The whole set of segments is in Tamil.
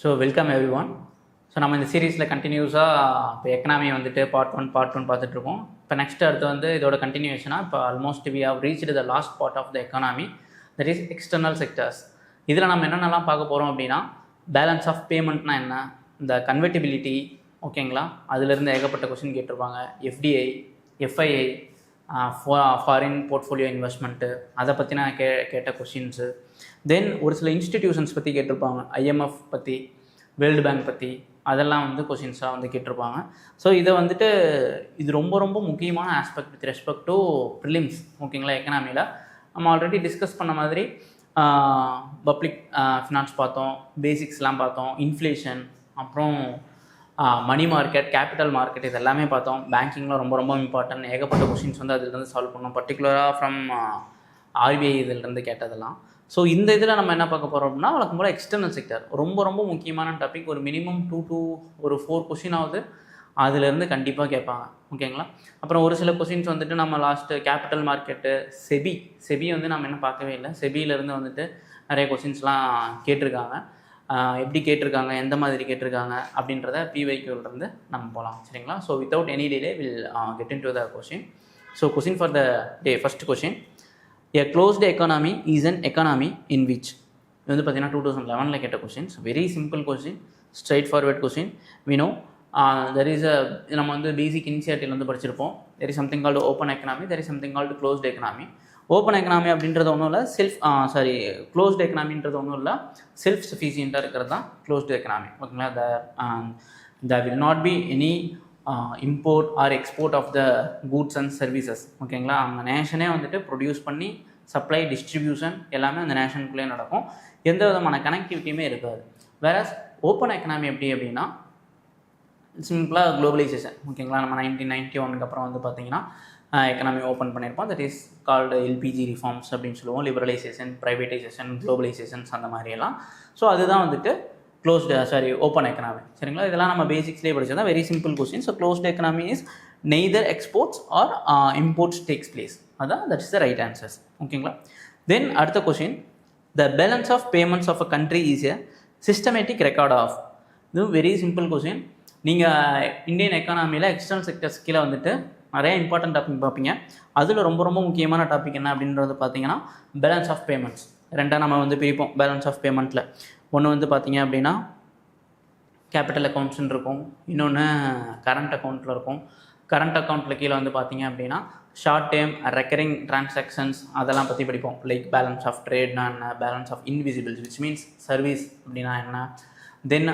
So welcome every one. So நம்ம இந்த சீரீஸில் கண்டினியூஸாக இப்போ எக்கனாமி வந்துட்டு பார்ட் ஒன் பார்த்துட்ருக்கோம். இப்போ நெக்ஸ்ட் அடுத்து வந்து இதோட கண்டினியூஷனாக இப்போ almost we have reached the last part of the economy, that is external sectors. இதில் நம்ம என்னென்னலாம் பார்க்க போகிறோம் அப்படின்னா, பேலன்ஸ் ஆஃப் பேமெண்ட்னா என்ன, இந்த கன்வெர்ட்டிபிலிட்டி, ஓகேங்களா, அதிலிருந்து ஏகப்பட்ட கொஸ்டின் கேட்டிருப்பாங்க. FDI, FII, foreign portfolio investment, அதை பற்றின கேட்ட கொஷின்ஸு. தென் ஒரு சில இன்ஸ்டிடியூஷன்ஸ் பற்றி கேட்டிருப்பாங்க, ஐஎம்எஃப் பற்றி, வேர்ல்டு பேங்க் பற்றி, அதெல்லாம் வந்து கொஷின்ஸாக வந்து கேட்டிருப்பாங்க. ஸோ இதை வந்துட்டு இது ரொம்ப ரொம்ப முக்கியமான aspect with respect to prelims, ஓகேங்களா. எக்கனாமியில் நம்ம ஆல்ரெடி டிஸ்கஸ் பண்ண மாதிரி பப்ளிக் ஃபினான்ஸ் பார்த்தோம், பேசிக்ஸ்லாம் பார்த்தோம், இன்ஃப்ளேஷன், அப்புறம் மணி மார்க்கெட், கேபிட்டல் மார்க்கெட், இது எல்லாமே பார்த்தோம். பேங்கிங்கில் ரொம்ப ரொம்ப இம்பார்ட்டன்ட், ஏகப்பட்ட கொஷின்ஸ் வந்து அதிலிருந்து சால்வ் பண்ணோம், பர்டிகுலராக ஃப்ரம் ஆர்பிஐ இதிலிருந்து கேட்டதெல்லாம். ஸோ இந்த இதில் நம்ம என்ன பார்க்க போகிறோம் அப்படின்னா, வழக்கம் போல் எக்ஸ்டர்னல் செக்டர் ரொம்ப ரொம்ப முக்கியமான டாபிக். ஒரு மினிமம் 2 to 4 கொஷினாவது அதிலேருந்து கண்டிப்பாக கேட்பாங்க, ஓகேங்களா. அப்புறம் ஒரு சில கொஷின்ஸ் வந்துட்டு நம்ம லாஸ்ட்டு கேபிட்டல் மார்க்கெட்டு, செபி வந்து நம்ம என்ன பார்க்கவே இல்லை. செபியிலேருந்து வந்துட்டு நிறைய கொஷின்ஸ்லாம் கேட்டிருக்காங்க. எப்படி கேட்டிருக்காங்க, எந்த மாதிரி கேட்டிருக்காங்க அப்படின்றத பிவைக்யூலேருந்து நம்ம போகலாம், சரிங்களா. So without any delay will get in to the question. So question for the day, first question, a closed economy is an economy in which, இது வந்து பார்த்தீங்கன்னா 2011 கேட்ட questions. Very simple question, straight forward question. we know there is a, நம்ம வந்து பேசிக் இனிஷியேட்டிவ் வந்து படிச்சிருப்போம். there is something called open economy, there is something called closed economy. Open economy அப்படின்றது ஒன்றும் இல்லை, க்ளோஸ்டு எக்கனாமின்றது ஒன்றும் இல்லை, செல்ஃப் சஃபிஷியண்ட்டாக இருக்கிறது தான் க்ளோஸ்டு எக்கனாமி, ஓகேங்களா. there will not be any import or export of the goods and services, ஓகேங்களா. அந்த நேஷனே வந்துட்டு ப்ரொடியூஸ் பண்ணி சப்ளை, டிஸ்ட்ரிபியூஷன் எல்லாமே அந்த நேஷனுக்குள்ளே நடக்கும். எந்த விதமான கனெக்டிவிட்டியுமே இருக்காது. வேறஸ் ஓப்பன் எக்கனாமி எப்படி அப்படின்னா, சிம்பிளாக குளோபலைசேஷன், ஓகேங்களா. நம்ம 1991 அப்புறம் வந்து பார்த்திங்கன்னா எக்கனாமி ஓப்பன் பண்ணியிருப்போம். That is called LPG reforms அப்படின்னு சொல்லுவோம். லிபரலைசேஷன், ப்ரைவேட்டைசேஷன், குளோபலைசேஷன்ஸ், அந்த மாதிரியெல்லாம். ஸோ அதுதான் வந்துட்டு ஓப்பன் எக்கனாமி, சரிங்களா. இதெல்லாம் நம்ம பேசிக்ஸ்லேயே படிச்சது. Very simple question. So closed economy is neither exports or imports takes place. அதான் that is the right answers, ஓகேங்களா. தென் அடுத்த question, the balance of payments of a country is a systematic record of. இது வெரி சிம்பிள் கொஸ்டின். நீங்கள் இந்தியன் எக்கானமியில் எக்ஸ்டர்னல் செக்டர்ஸ் கீழே வந்துட்டு நிறைய இம்பார்ட்டன்ட் டாபிக் பார்ப்பீங்க. அதில் ரொம்ப ரொம்ப முக்கியமான டாபிக் என்ன அப்படின்றது பார்த்தீங்கன்னா, பேலன்ஸ் ஆஃப் பேமெண்ட்ஸ். ரெண்டாக நம்ம வந்து பிரிப்போம் பேலன்ஸ் ஆஃப் பேமெண்ட்டில். ஒன்று வந்து பார்த்தீங்க அப்படின்னா கேபிட்டல் அக்கௌண்ட்ஸ்ன்னு இருக்கும், இன்னொன்று கரண்ட் அக்கௌண்ட்டில் இருக்கும். கரண்ட் அக்கௌண்ட்டில் கீழே வந்து பார்த்தீங்க அப்படின்னா ஷார்ட் டேர்ம் ரெக்கரிங் டிரான்சாக்ஷன்ஸ், அதெல்லாம் பற்றி படிப்போம். லைக் பேலன்ஸ் ஆஃப் ட்ரேட்னா என்ன, balance of invisibles which means service அப்படின்னா என்ன, தென்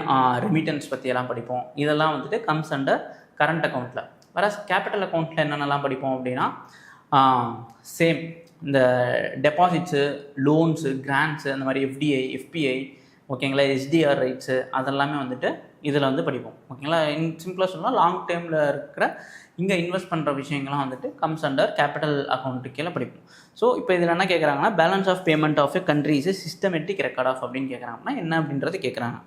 ரெமிட்டன்ஸ் பற்றியெல்லாம் படிப்போம். இதெல்லாம் வந்துட்டு கம்ஸ் அண்டர் கரண்ட் அக்கௌண்ட்டில். வேற கேபிட்டல் அக்கௌண்ட்டில் என்னென்னலாம் படிப்போம் அப்படின்னா, சேம் இந்த டெபாசிட்ஸு, லோன்ஸு, கிராண்ட்ஸு, அந்த மாதிரி எஃப்டிஐ, எஃபிஐ, ஓகேங்களா, எஸ்டிஆர் ரைட்ஸு, அதெல்லாமே வந்துட்டு இதில் வந்து படிப்போம், ஓகேங்களா. சிம்பிளாக சொன்னால் லாங் டேர்மில் இருக்கிற இங்கே இன்வெஸ்ட் பண்ணுற விஷயங்கள்லாம் வந்துட்டு கம்ஸ் அண்டர் கேபிட்டல் அக்கௌண்ட்டு கீழே படிப்போம். ஸோ இப்போ இதில் என்ன கேட்குறாங்கன்னா, balance of payment of a country is systematic record of அப்படின்னு கேட்குறாங்கன்னா என்ன அப்படின்றது கேட்குறாங்க.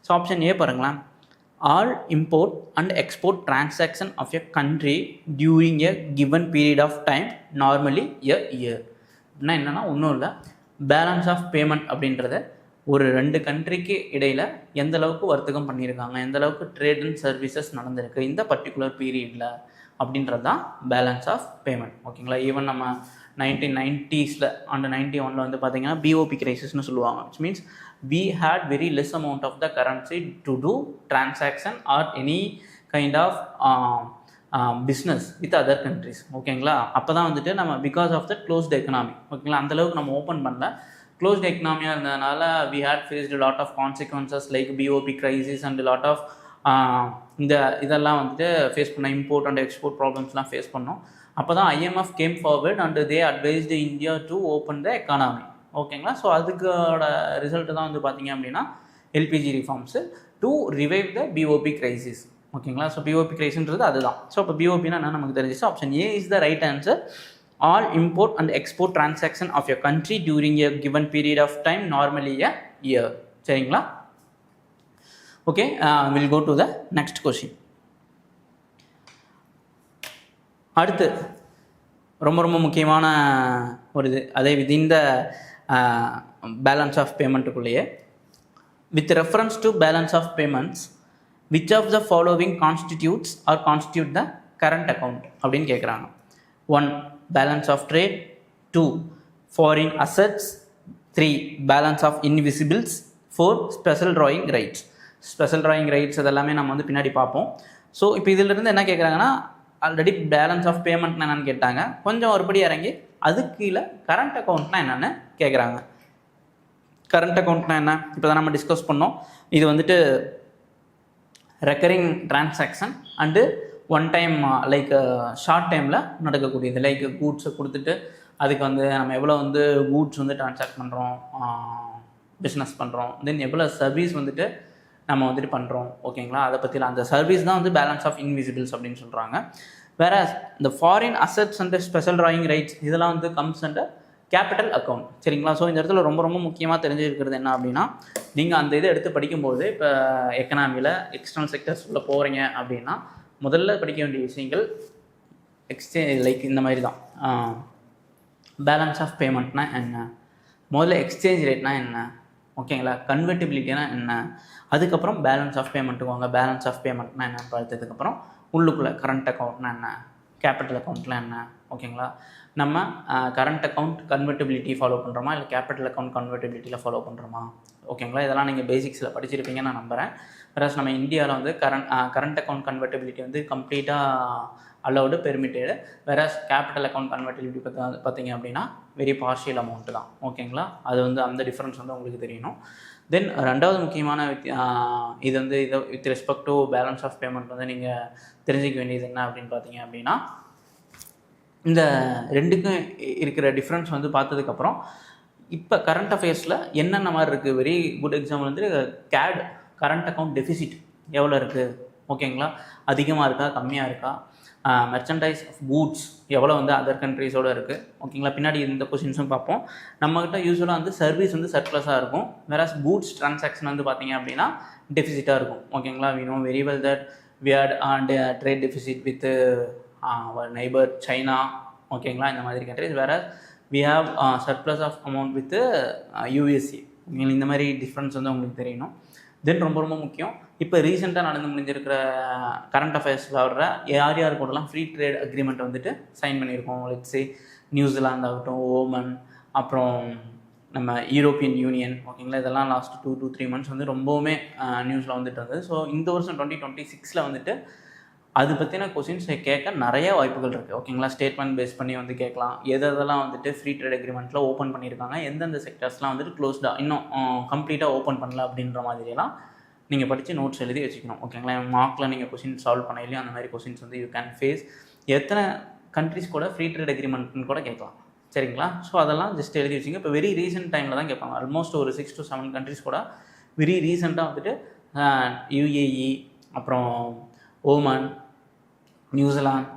ஸோ ஆப்ஷன் ஏ பாருங்களேன், all import and export transaction of a country during a given period of time, normally a year. அப்படின்னா என்னென்னா ஒன்றும் இல்லை, பேலன்ஸ் ஆஃப் பேமெண்ட் அப்படின்றத ஒரு 2 கண்ட்ரிக்கு இடையில் எந்த அளவுக்கு வர்த்தகம் பண்ணியிருக்காங்க, எந்த அளவுக்கு ட்ரேட் அண்ட் சர்வீசஸ் நடந்திருக்கு இந்த பர்டிகுலர் பீரியடில், அப்படின்றது தான் பேலன்ஸ் ஆஃப் பேமெண்ட், ஓகேங்களா. ஈவன் நம்ம 1990s அண்ட் 91 வந்து பார்த்திங்கன்னா பிஓபி கிரைசிஸ்னு சொல்லுவாங்க. Which means we had very less amount of the currency to do transaction or any kind of business with other countries, ஓகேங்களா. அப்போ தான் வந்துட்டு நம்ம because of the closed economy, ஓகேங்களா, அந்தளவுக்கு நம்ம ஓப்பன் பண்ணல. க்ளோஸ்டு எக்கனாமியாக இருந்ததுனால we had faced a lot of consequences like BOP crisis and a lot of இதெல்லாம் வந்துட்டு ஃபேஸ் பண்ண, இம்போர்ட் அண்ட் எக்ஸ்போர்ட் ப்ராப்ளம்ஸ்லாம் ஃபேஸ் பண்ணோம். அப்போ தான் IMF came forward and they advised India to open the economy, ஓகேங்களா. ஸோ அதுக்கோட ரிசல்ட்டு தான் வந்து பார்த்தீங்க அப்படின்னா LPG reforms to revive the BOP crisis, ஓகேங்களா. ஸோ பிஓபி கிரைசிஸ்ன்றது அதுதான். ஸோ இப்போ பிஓபினா என்ன நமக்கு தெரிஞ்சிச்சு. Option A is the right answer. All import and export transaction of a country during a given period of time, normally a year, சரிங்களா. Okay, will go to the next question. அடுத்து ரொம்ப ரொம்ப முக்கியமான ஒரு இது, அதே வித் இந்த பேலன்ஸ் ஆஃப் பேமெண்ட்டுக்குள்ளேயே with reference to balance of payments, which of the following constitutes or constitute the current account அப்படின்னு கேட்குறாங்க. 1 balance of trade, 2 foreign assets, 3 balance of invisibles, 4 special drawing rights. Special drawing rights அதெல்லாமே நம்ம வந்து பின்னாடி பார்ப்போம். ஸோ இப்போ இதிலிருந்து என்ன கேட்குறாங்கன்னா, ஆல்ரெடி பேலன்ஸ் ஆஃப் பேமெண்ட்னா என்னென்னு கேட்டாங்க, கொஞ்சம் ஒருபடி இறங்கி அதுக்கு கீழே கரண்ட் அக்கௌண்ட்னா என்னென்னு கேட்குறாங்க. கரண்ட் அக்கௌண்ட்னா என்ன, இப்போ தான் நம்ம டிஸ்கஸ் பண்ணோம். இது வந்துட்டு recurring transaction and one time like short டைமில் நடக்கக்கூடியது. லைக் கூட்ஸை கொடுத்துட்டு அதுக்கு வந்து நம்ம எவ்வளோ வந்து கூட்ஸ் வந்து டிரான்சாக்ட் பண்ணுறோம், பிஸ்னஸ் பண்ணுறோம், தென் எவ்வளோ சர்வீஸ் வந்துட்டு நம்ம வந்துட்டு பண்ணுறோம். ஓகேங்களா, அதை பற்றிலாம் அந்த சர்வீஸ் தான் வந்து பேலன்ஸ் ஆஃப் இன்விசிபிள்ஸ் அப்படின்னு சொல்கிறாங்க. வேறு இந்த foreign assets and special drawing rights இதெல்லாம் வந்து கம்ஸ் அண்டர் கேபிட்டல் அக்கௌண்ட். சரிங்களா, ஸோ இந்த இடத்துல ரொம்ப ரொம்ப முக்கியமாக தெரிஞ்சிருக்கிறது என்ன அப்படின்னா, நீங்கள் அந்த இதை எடுத்து படிக்கும்போது இப்போ எக்கனாமியில் எக்ஸ்டர்னல் செக்டர்ஸ்குள்ளே போகிறீங்க அப்படின்னா முதல்ல படிக்க வேண்டிய விஷயங்கள் எக்ஸ்சேஞ்ச் லைக் இந்த மாதிரி தான். பேலன்ஸ் ஆஃப் பேமெண்ட்னா என்ன, முதல்ல எக்ஸ்சேஞ்ச் ரேட்னா என்ன, ஓகேங்களா, கன்வெர்ட்டிபிலிட்டினா என்ன, அதுக்கப்புறம் பேலன்ஸ் ஆஃப் பேமெண்ட்டுக்கு வாங்க. பேலன்ஸ் ஆஃப் பேமெண்ட்னா என்னன்னு பார்த்ததுக்கப்புறம் உள்ளுக்குள்ளே கரண்ட் அக்கௌண்ட்னா என்ன, கேபிட்டல் அக்கௌண்ட்லாம் என்ன. ஓகேங்களா, நம்ம கரண்ட் அக்கௌண்ட் கன்வெர்ட்டிபிலிட்டி ஃபாலோ பண்ணுறோமா இல்லை கேபிட்டல் அக்கௌண்ட் கன்வெர்ட்டிபிலிட்டியில் ஃபாலோ பண்ணுறோமா. ஓகேங்களா, இதெல்லாம் நீங்கள் பேசிக்ஸில் படிச்சிருப்பீங்கன்னு நான் நம்புகிறேன். வேறு நம்ம இந்தியாவில் வந்து கரண்ட் அக்கௌண்ட் கன்வெர்ட்டிபிலிட்டி வந்து கம்ப்ளீட்டாக அலவுடு பெர்மிட்டடு. வேறு கேபிட்டல் அக்கௌண்ட் கன்வெர்ட்டிபிலிட்டி பார்த்தீங்க அப்படின்னா வெரி பார்ஷியல் அமௌண்ட்டு தான். ஓகேங்களா, அது வந்து அந்த டிஃப்ரென்ஸ் வந்து உங்களுக்கு தெரியணும். தென் ரெண்டாவது முக்கியமான இது வந்து இதை with respect to balance of payment வந்து நீங்கள் தெரிஞ்சிக்க வேண்டியது என்ன அப்படின்னு பார்த்தீங்க அப்படின்னா, இந்த ரெண்டுக்கும் இருக்கிற டிஃப்ரென்ஸ் வந்து பார்த்ததுக்கப்புறம் இப்போ கரண்ட் அஃபேர்ஸில் என்னென்ன மாதிரி இருக்குது. வெரி குட் எக்ஸாம்பிள் வந்து கேட் கரண்ட் அக்கௌண்ட் டெஃபிசிட் எவ்வளோ இருக்குது. ஓகேங்களா, அதிகமாக இருக்கா கம்மியாக இருக்கா. மெர்ச்சன்டைஸ் ஆஃப் கூட்ஸ் எவ்வளோ வந்து அதர் கண்ட்ரீஸோடு இருக்குது. ஓகேங்களா, பின்னாடி இந்த கொஷின்ஸும் பார்ப்போம். நம்மகிட்ட யூஸ்வலாக வந்து சர்வீஸ் வந்து சர்ப்ளஸாக இருக்கும், வேற கூட்ஸ் டிரான்சாக்ஷன் வந்து பார்த்தீங்க அப்படின்னா டெஃபிசிட்டாக இருக்கும். ஓகேங்களா, we know very well that we had trade deficit with neighbour China. ஓகேங்களா, இந்த மாதிரி கண்ட்ரிஸ். வேற we have surplus of amount with USA. இந்த மாதிரி டிஃப்ரென்ஸ் வந்து உங்களுக்கு தெரியணும். தென் ரொம்ப ரொம்ப முக்கியம், இப்போ ரீசெண்டாக நடந்து முடிஞ்சிருக்கிற கரண்ட் அஃபேர்ஸில் வர்ற யார் யார் கூடலாம் ஃப்ரீ ட்ரேட் அக்ரிமெண்ட் வந்துட்டு சைன் பண்ணியிருக்கோம். லெட்ஸே நியூசிலாந்து ஆகட்டும், ஓமன், அப்புறம் நம்ம யூரோப்பியன் யூனியன். ஓகேங்களா, இதெல்லாம் லாஸ்ட் 2 to 3 months வந்து ரொம்பவுமே நியூஸில் வந்துட்டு இருந்தது. ஸோ இந்த வருஷம் 2026 வந்துட்டு அது பற்றின கொஸ்டின்ஸ் கேட்க நிறைய வாய்ப்புகள் இருக்குது. ஓகேங்களா, ஸ்டேட்மெண்ட் பேஸ் பண்ணி வந்து கேட்கலாம். எதெல்லாம் வந்துட்டு ஃப்ரீ ட்ரேட் அக்ரிமெண்ட்டில் ஓப்பன் பண்ணியிருக்காங்க, எந்தெந்த செக்டர்ஸ்லாம் வந்துட்டு க்ளோஸ்டாக இன்னும் கம்ப்ளீட்டாக ஓப்பன் பண்ணல அப்படின்ற மாதிரியெல்லாம் நீங்கள் படித்து நோட்ஸ் எழுதி வச்சுக்கணும். ஓகேங்களா, மார்க்கில் நீங்கள் கொஸ்டின் சால்வ் பண்ணலையும் அந்த மாதிரி கொஸ்டின்ஸ் வந்து யூ கேன் ஃபேஸ். எத்தனை கண்ட்ரிஸ் கூட ஃப்ரீ ட்ரேட் அக்ரிமெண்ட்னு கூட கேட்கலாம். சரிங்களா, ஸோ அதெல்லாம் ஜஸ்ட் எழுதி வச்சுங்க. இப்போ வெரி ரீசெண்ட் டைமில் தான் கேட்பாங்க. ஆல்மோஸ்ட் ஒரு 6 to 7 கண்ட்ரிஸ் கூட வெரி ரீசெண்டாக வந்துட்டு யுஏஇ, அப்புறம் ஓமன், நியூசிலாந்து.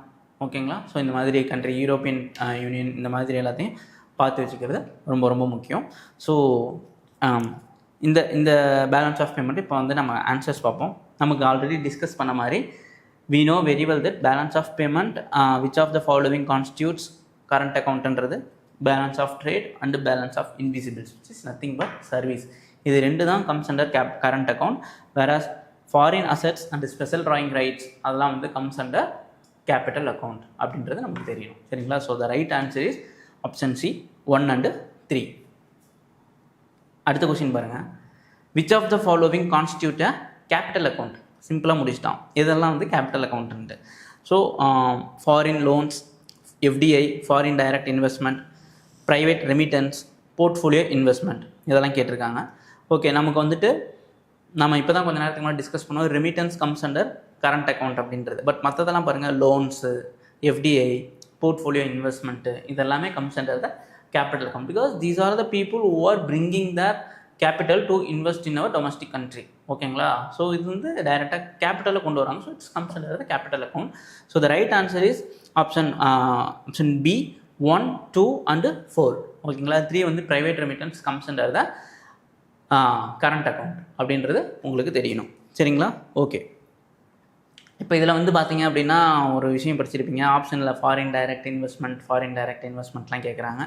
ஓகேங்களா, ஸோ இந்த மாதிரி கண்ட்ரி, யூரோப்பியன் யூனியன், இந்த மாதிரி எல்லாத்தையும் பார்த்து வச்சுக்கிறது ரொம்ப ரொம்ப முக்கியம். ஸோ இந்த பேலன்ஸ் ஆஃப் பேமெண்ட் இப்போ வந்து நம்ம ஆன்சர்ஸ் பார்ப்போம். நமக்கு ஆல்ரெடி டிஸ்கஸ் பண்ண மாதிரி we know very well that balance of payment which of the following constitutes current accountன்றது balance of trade and balance of invisibles, which is nothing but service. இது ரெண்டு தான் comes under current account, whereas foreign assets and special drawing rights அதெல்லாம் வந்து comes under capital account அப்படின்றது நமக்கு தெரியணும். சரிங்களா, so the right answer is option C 1 and 3. அடுத்த கொஸ்டின் பாருங்கள், which of the following constitute a capital account? சிம்பிளாக முடிச்சிட்டான். இதெல்லாம் வந்து capital account. So foreign loans, FDI, foreign direct investment, private remittance, portfolio investment, இதெல்லாம் கேட்டிருக்காங்க. ஓகே, நமக்கு வந்துட்டு நம்ம இப்போ தான் கொஞ்சம் நேரத்துக்கு முன்னாடி டிஸ்கஸ் பண்ணுவோம், remittance comes under current account அப்படின்றது. பட் மற்றதெல்லாம் பாருங்கள், லோன்ஸு, எஃப்டிஐ, போர்ட்ஃபோலியோ இன்வெஸ்ட்மெண்ட்டு, இதெல்லாமே comes under the capital account because these are the people who are bringing their capital to invest in our domestic country. ஓகேங்களா, ஸோ இது வந்து டைரெக்டாக கேபிட்டலில் கொண்டு வராங்க. So it's comes under the capital account. So the right answer is option B 1, 2 and 4. ஓகேங்களா, 3 வந்து private remittance comes under the current account அப்படின்றது உங்களுக்கு தெரியணும். சரிங்களா, ஓகே. இப்போ இதில் வந்து பார்த்தீங்க அப்படின்னா ஒரு விஷயம் படிச்சிருப்பீங்க, ஆப்ஷனில் ஃபாரின் டைரக்ட் இன்வெஸ்ட்மெண்ட்லாம் கேட்குறாங்க.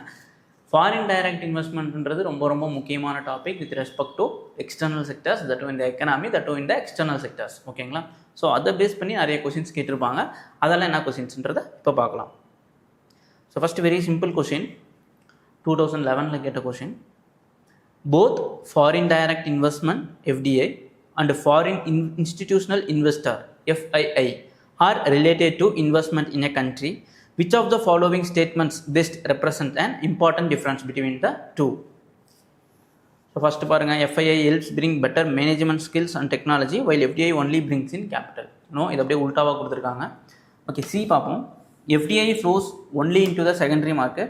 ஃபாரின் டைரக்ட் இன்வெஸ்ட்மெண்ட்ன்றது ரொம்ப ரொம்ப முக்கியமான topic with respect to external sectors, that இந்த எக்கனாமி, தட் இந்த எக்ஸ்டர்னல் செக்டர்ஸ். ஓகேங்களா? ஸோ அதை பேஸ் பண்ணி நிறைய கொஷின்ஸ் கேட்டிருப்பாங்க. அதெல்லாம் என்ன கொஷின்ஸ்ன்றதை இப்போ பார்க்கலாம். So first very simple question, 2011 கேட்ட question. Both foreign direct investment FDI and foreign institutional investor FII are related to investment in a country. Which of the following statements best represent an important difference between the two? So first பாருங்க, FII helps bring better management skills and technology while FDI only brings in capital. No, இது அப்படியே உல்டாவாக கொடுத்துருக்காங்க. ஓகே, சி பார்ப்போம். FDI flows only into the secondary market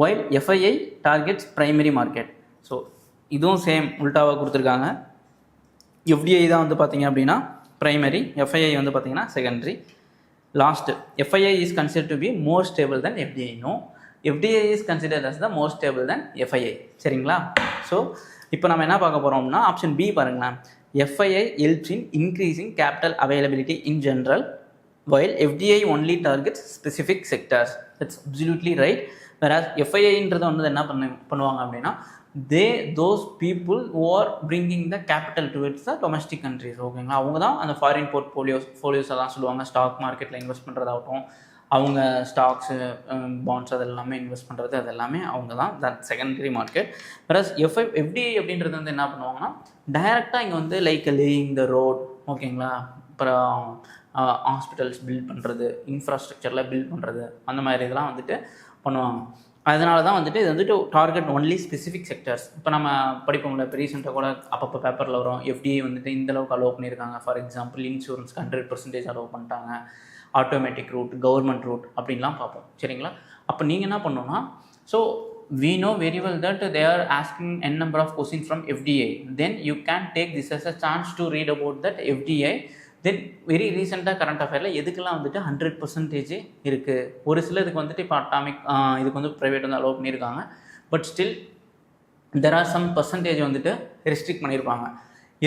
while FII targets primary market. So இதுவும் சேம் உல்டாவாக கொடுத்துருக்காங்க. FDI தான் வந்து பார்த்தீங்க அப்படின்னா primary, FII வந்து பார்த்தீங்கன்னா secondary. Last, FII is considered to be more stable than FDI. No, FDI is considered as the more stable than FII. சரிங்களா? ஸோ இப்போ நம்ம என்ன பார்க்க போகிறோம்னா ஆப்ஷன் பி பாருங்களேன். FII helps in increasing capital availability in general while FDI only targets specific sectors. That's absolutely right. Whereas FIIன்றது வந்து என்ன பண்ணுவாங்க அப்படின்னா those people who are bringing the capital towards the domestic countries. ஓகேங்களா? அவங்க தான் அந்த ஃபாரின் போர்ட்ஃபோலியோஸ் எல்லாம் சொல்லுவாங்க. ஸ்டாக் மார்க்கெட்டில் இன்வெஸ்ட் பண்ணுறதாகட்டும், அவங்க ஸ்டாக்ஸு பாண்ட்ஸ் அது எல்லாமே இன்வெஸ்ட் பண்ணுறது, அது எல்லாமே அவங்க தான், that secondary market. Plus FDI அப்படின்றது வந்து என்ன பண்ணுவாங்கன்னா டைரெக்டாக இங்கே வந்து லைக் லேயிங் த ரோட், ஓகேங்களா, அப்புறம் ஹாஸ்பிட்டல்ஸ் பில்ட் பண்ணுறது, இன்ஃப்ராஸ்ட்ரக்சரில் பில்ட் பண்ணுறது, அந்த மாதிரி இதெல்லாம் வந்துட்டு பண்ணுவாங்க. அதனால தான் வந்துட்டு இது வந்துட்டு டார்கெட் ஒன்லி ஸ்பெசிஃபிக் செக்டர்ஸ். இப்போ நம்ம படிப்போம்ல, இப்போ ரீசெண்டாக கூட அப்பப்போ பேப்பரில் வரும், FDI வந்துட்டு இந்தளவுக்கு அலோவ் பண்ணியிருக்காங்க. ஃபார் எக்ஸாம்பிள் இன்சூரன்ஸ்க்கு 100% அலோவ் பண்ணிட்டாங்க, ஆட்டோமேட்டிக் ரூட், கவர்மெண்ட் ரூட் அப்படின்லாம் பார்ப்போம். சரிங்களா? அப்போ நீங்கள் என்ன பண்ணணும்னா, so we know very well that they are asking n number of questions from FDI. Then you can take this as a chance to read about that FDI. Then very ரீசெண்டாக கரண்ட் அஃபேரில் எதுக்கெல்லாம் வந்துட்டு 100% இருக்குது. ஒரு சிலருக்கு வந்துட்டு இப்போ அட்டாமிக் இதுக்கு வந்து ப்ரைவேட் வந்து அலோவ் பண்ணியிருக்காங்க. But still there are some percentage வந்துட்டு ரெஸ்ட்ரிக்ட் பண்ணியிருப்பாங்க.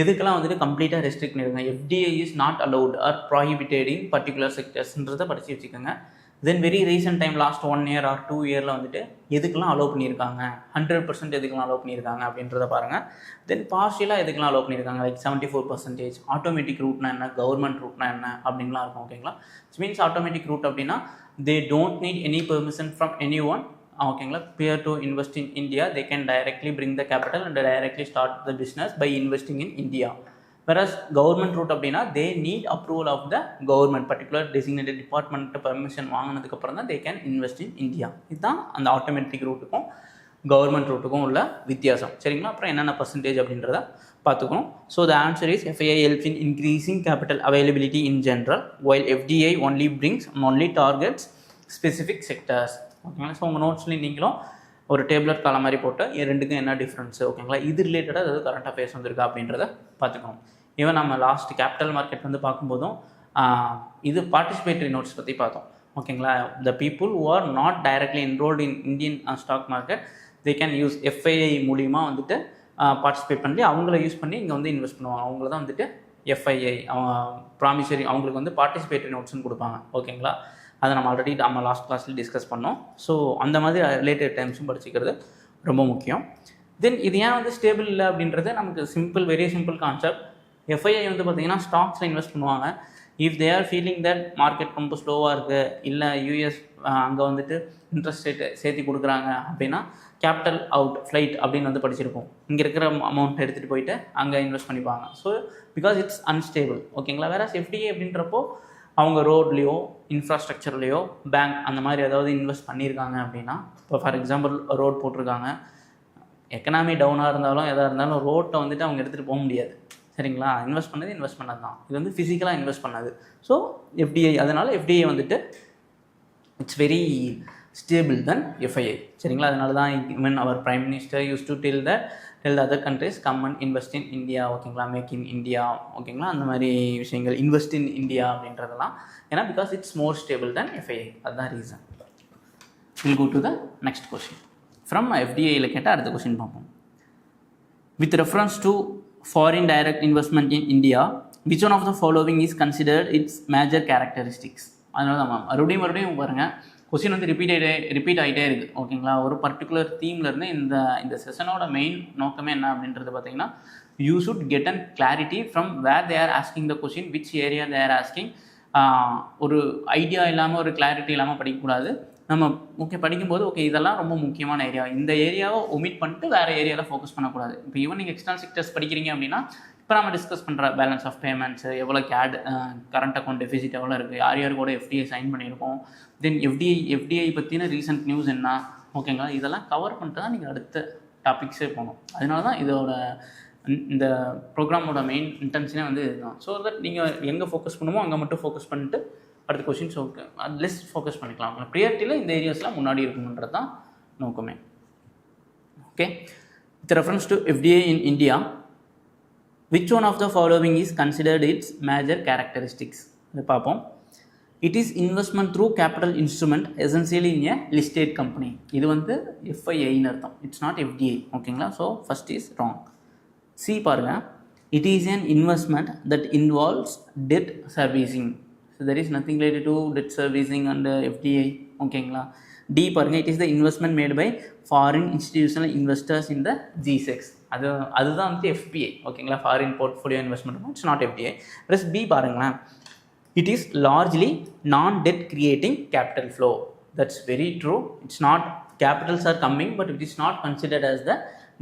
எதுக்கெல்லாம் வந்துட்டு கம்ப்ளீட்டாக ரெஸ்ட்ரிக்ட் பண்ணியிருக்காங்க. FDI is not allowed or prohibited in particular செக்டர்ஸ்ன்றதை படித்து வச்சுக்கோங்க. Then very recent time last 1 year or 2 year வந்துட்டு எதுக்கெல்லாம் அலோவ் பண்ணியிருக்காங்க, 100% எதுக்கெல்லாம் அலோவ் பண்ணியிருக்காங்க அப்படின்றத பாருங்கள். தென் பார்ஷியலாக எதுக்கெல்லாம் அலோவ் பண்ணியிருக்காங்க, லைக் 74%, ஆட்டோமேட்டிக் ரூட்னா என்ன, கவர்மெண்ட் ரூட்னா என்ன அப்படின்லாம் இருக்கும். ஓகேங்களா? இட்ஸ் மீன்ஸ் ஆட்டோமேட்டிக் ரூட் அப்படின்னா they don't need any permission from any one. ஓகேங்களா? பியர் to invest in India, they can directly bring the capital and directly start the business by investing in India. Whereas government route அப்படின்னா they need approval of the government, particular designated department permission வாங்கினதுக்கப்புறம் தான் they can invest in India. இதுதான் அந்த ஆட்டோமேட்டிக் ரூட்டுக்கும் கவர்மெண்ட் ரூட்டுக்கும் உள்ள வித்தியாசம். சரிங்களா? அப்புறம் என்னென்ன பர்சன்டேஜ் அப்படின்றத பார்த்துக்கணும். So the answer is FII helps in increasing capital availability in general while FDI only targets specific sectors. ஓகேங்களா? ஸோ உங்கள் நோட்ஸ்லேயும் நீங்களும் ஒரு டேப்லெட் காலம் மாதிரி போட்டு ரெண்டுக்கும் என்ன டிஃப்ரென்ஸு, ஓகேங்களா, இது ரிலேட்டடாக அதாவது கரண்ட் அஃபேர்ஸ் வந்துருக்கா அப்படின்றத பார்த்துக்கணும். ஈவன் நம்ம லாஸ்ட் கேபிட்டல் மார்க்கெட் வந்து பார்க்கும்போதும் இது பார்ட்டிசிபேட்டரி நோட்ஸ் பற்றி பார்த்தோம். ஓகேங்களா? The people who are not directly enrolled in Indian stock market they can use FII மூலிமா வந்துட்டு பார்ட்டிசிபேட் பண்ணி அவங்கள யூஸ் பண்ணி இங்கே வந்து இன்வெஸ்ட் பண்ணுவாங்க. அவங்கள தான் வந்துட்டு FII ப்ராமிசரி அவங்களுக்கு வந்து பார்ட்டிசிபேட்டரி நோட்ஸ்னு கொடுப்பாங்க. ஓகேங்களா? அதை நம்ம ஆல்ரெடி நம்ம லாஸ்ட் கிளாஸில் டிஸ்கஸ் பண்ணோம். ஸோ அந்த மாதிரி ரிலேட்டட் டைம்ஸும் படிச்சுக்கிறது ரொம்ப முக்கியம். தென் இது ஏன் வந்து ஸ்டேபிள் இல்லை அப்படின்றது நமக்கு வெரி சிம்பிள் கான்செப்ட். FII வந்து பார்த்திங்கன்னா ஸ்டாக்ஸில் இன்வெஸ்ட் பண்ணுவாங்க. If they are feeling that market ரொம்ப ஸ்லோவாக இருக்குது, இல்லை US அங்கே வந்துட்டு இன்ட்ரெஸ்ட் ரேட்டு சேர்த்து கொடுக்குறாங்க அப்படின்னா கேபிட்டல் அவுட் ஃப்ளைட் அப்படின்னு வந்து படிச்சிருப்போம். இங்கே இருக்கிற அமௌண்ட் எடுத்துகிட்டு போயிட்டு அங்கே இன்வெஸ்ட் பண்ணிப்பாங்க. So because it's unstable. ஓகேங்களா? வேற FDI அப்படின்றப்போ அவங்க ரோட்லேயோ இன்ஃப்ராஸ்ட்ரக்சர்லேயோ பேங்க் அந்த மாதிரி ஏதாவது இன்வெஸ்ட் பண்ணியிருக்காங்க அப்படின்னா, இப்போ ஃபார் எக்ஸாம்பிள் ரோட் போட்டிருக்காங்க, எக்கனாமி டவுனாக இருந்தாலும் எதாக இருந்தாலும் ரோட்டை வந்துட்டு அவங்க எடுத்துகிட்டு போக முடியாது. சரிங்களா? இன்வெஸ்ட் பண்ணது தான். இது வந்து ஃபிசிக்கலாக இன்வெஸ்ட் பண்ணது. ஸோ FDI, அதனால் FDI வந்துட்டு it's very stable then FII. சரிங்களா? அதனால தான் even our prime minister use to tell other countries come and invest in India. ஓகேங்களா? Make in India. ஓகேங்களா? அந்த மாதிரி விஷயங்கள், இன்வெஸ்ட் இன் இந்தியா அப்படின்றதெல்லாம் ஏன்னா because it's more stable then FII. அதுதான் reason. Will go to the next question. From FDIயில் கேட்டால் அடுத்த கொஸ்டின் பார்ப்போம். With reference to foreign direct investment in India, which one of the following is considered its major characteristics? அதனால தான் மறுபடியும் பாருங்கள் கொஸ்டின் வந்து ரிப்பீட் ஆகிட்டே இருக்குது. ஓகேங்களா, ஒரு பர்டிகுலர் தீம்லேருந்து இந்த செஷனோட மெயின் நோக்கமே என்ன அப்படின்றது பார்த்தீங்கன்னா, you should get and clarity from where they are asking the question, which area they are asking. ஒரு ஐடியா இல்லாமல் ஒரு கிளாரிட்டி இல்லாமல் படிக்கக்கூடாது. நம்ம படிக்கும்போது இதெல்லாம் ரொம்ப முக்கியமான ஏரியா, இந்த ஏரியாவை ஒமிட் பண்ணிட்டு வேறு ஏரியாவில் ஃபோக்கஸ் பண்ணக்கூடாது. இப்போ ஈவன் நீங்கள் எக்ஸ்டர்னல் செக்டர்ஸ் படிக்கிறீங்க அப்படின்னா, இப்போ நம்ம டிஸ்கஸ் பண்ணுற பேலன்ஸ் ஆஃப் பேமெண்ட்ஸு, எவ்வளோ கேட் கரண்ட் அக்கௌண்ட் டெஃபிசிட் எவ்வளோ இருக்குது, யார் கூட எஃப்டிஐ சைன் பண்ணியிருக்கோம், தென் எஃப்டிஐ பற்றின ரீசெண்ட் நியூஸ் என்ன, ஓகேங்களா, இதெல்லாம் கவர் பண்ணிட்டு தான் நீங்கள் அடுத்த டாபிக்ஸே போகணும். அதனால தான் இந்த ப்ரோக்ராமோட மெயின் இன்டென்ஷனே வந்து இதுதான். ஸோ தட் நீங்கள் எங்கே ஃபோக்கஸ் பண்ணுமோ அங்கே மட்டும் ஃபோக்கஸ் பண்ணிட்டு அடுத்த கொஸ்டின்ஸ் அது லெஸ் ஃபோக்கஸ் பண்ணிக்கலாம். ப்ரியாரிட்டியில் இந்த ஏரியாஸ்லாம் முன்னாடி இருக்கணுன்றது தான் நோக்கமே. Okay, with reference to FDI in India, which one of the following is considered its major characteristics? இதை பார்ப்போம். It is investment through capital instrument essentially in a listed company. இது வந்து FII-ன்னு அர்த்தம், இட்ஸ் நாட் FDI. ஓகேங்களா, so first is wrong. C பாருங்கள், it is an investment that involves debt servicing. So there is nothing related to debt servicing and FDI. ஓகேங்களா. டி பாருங்கள், it is the investment made by foreign institutional investors in the G-Sex. அதுதான் வந்து FPI. ஓகேங்களா, foreign portfolio investment, it's not FDI. Plus B பாருங்களேன், it is largely non-debt creating capital flow. That's very true. It's not, capitals are coming but it is not considered as the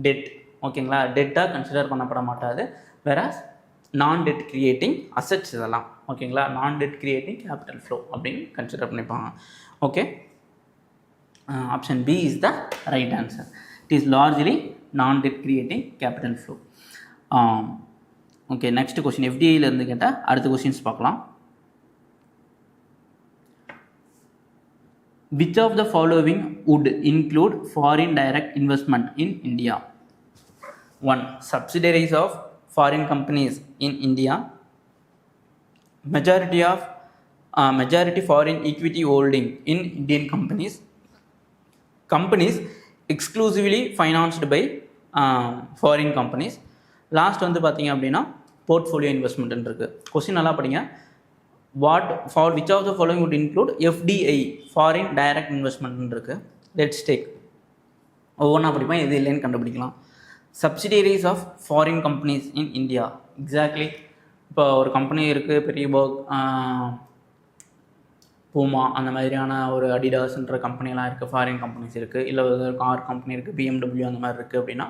debt. ஓகேங்களா, டெட்டாக கன்சிடர் பண்ணப்பட மாட்டாது. whereas non-debt creating assets இதெல்லாம், ஓகேங்களா, non-debt creating capital flow அப்படின்னு கன்சிடர் பண்ணிப்பாங்க. ஓகே, option B is the right answer. It is largely non-debt creating capital flow. Okay, next question எஃப்டிஐலேருந்து கேட்டால் அடுத்த கொஸ்டின்ஸ் பார்க்கலாம். Which of the following would include foreign direct investment in India? 1. Subsidiaries of foreign companies in India. Majority foreign equity holding in Indian companies. Companies exclusively financed by foreign companies. Last வந்து பார்த்தீங்க அப்படின்னா போர்ட்ஃபோலியோ இன்வெஸ்ட்மெண்ட் இருக்குது. கொஸ்டின் நல்லா படிங்க. which of the following would include FDI, foreign direct investment இருக்குது. லெட்ஸ் டேக் ஒவ்வொன்றா படிப்பேன், எது இல்லைன்னு கண்டுபிடிக்கலாம். Subsidiaries of foreign companies in India, exactly. இப்போ ஒரு கம்பெனி இருக்குது, பெரிய பூமா அந்த மாதிரியான ஒரு அடிடாஸ்ன்ற கம்பெனிலாம் இருக்குது, ஃபாரின் கம்பெனிஸ் இருக்குது. இல்லை ஒரு கார் கம்பெனி இருக்குது, BMW அந்த மாதிரி இருக்குது அப்படின்னா,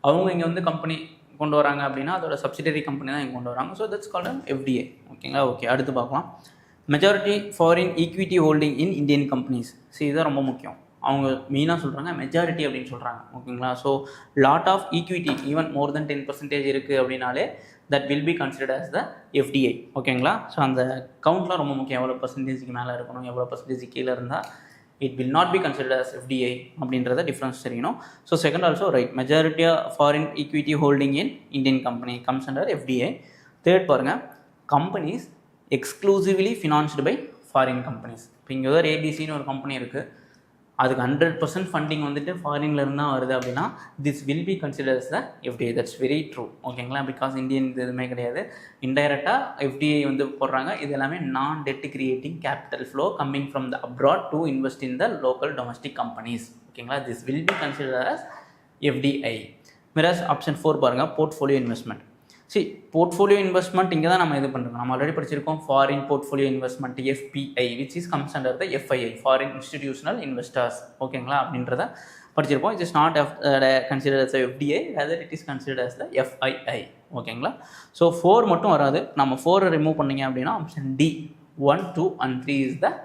அவங்க இங்கே வந்து கம்பெனி கொண்டு வராங்க அப்படின்னா அதோட சப்சிடரி கம்பெனி தான் இங்கே கொண்டு வராங்க. So that's called an FDI. ஓகேங்களா. ஓகே, அடுத்து பார்க்கலாம். Majority foreign equity holding in Indian companies. So இதுதான் ரொம்ப முக்கியம். அவங்க மெயினாக சொல்கிறாங்க மெஜாரிட்டி அப்படின்னு சொல்கிறாங்க. ஓகேங்களா. So lot of equity even more then 10% இருக்குது அப்படின்னாலே that will be considered as the FDI. ஓகேங்களா. ஸோ அந்த கவுண்ட்லாம் ரொம்ப முக்கியம். எவ்வளோ பர்சன்டேஜுக்கு மேலே இருக்கணும், எவ்வளோ பர்சன்டேஜ் கீழே இருந்தால் it will not be considered as FDI அப்படின்றத டிஃப்ரென்ஸ் தெரியணும். So second also right, majority foreign equity holding in Indian company comes under FDI. Third பாருங்கள், companies exclusively financed by foreign companies. இப்போ இங்கே ஒரு ஏபிசின்னு ஒரு கம்பெனி இருக்குது, அதுக்கு 100% ஃபண்டிங் வந்துட்டு ஃபாரின்ல இருந்தால் வருது அப்படின்னா this will B considers the FDI. That's very true. ஓகேங்களா. பிகாஸ் இந்தியன் இது எதுவுமே கிடையாது, இன்டைரக்டாக FDI வந்து போடுறாங்க. இது எல்லாமே non debt creating capital flow coming from the abroad to invest in the local domestic companies. ஓகேங்களா. This will be consider as FDI. whereas option 4 பாருங்கள், போர்ட்ஃபோலியோ இன்வெஸ்ட்மெண்ட். போர்ட்ஃபோலியோ இன்வெஸ்ட்மெண்ட் இங்கே தான் நம்ம இது பண்ணுறோம். நம்ம ஆல்ரெடி படிச்சிருக்கோம் foreign portfolio investment FPI, which is comes under the FII, foreign institutional investors. ஓகேங்களா. அப்படின்றத படிச்சிருப்போம். It is not considered as FDI, rather it is considered as the FII. ஓகேங்களா. ஸோ 4 மட்டும் வராது. நம்ம 4 ரிமூவ் பண்ணிங்க அப்படின்னா option D 1, 2 and 3 is the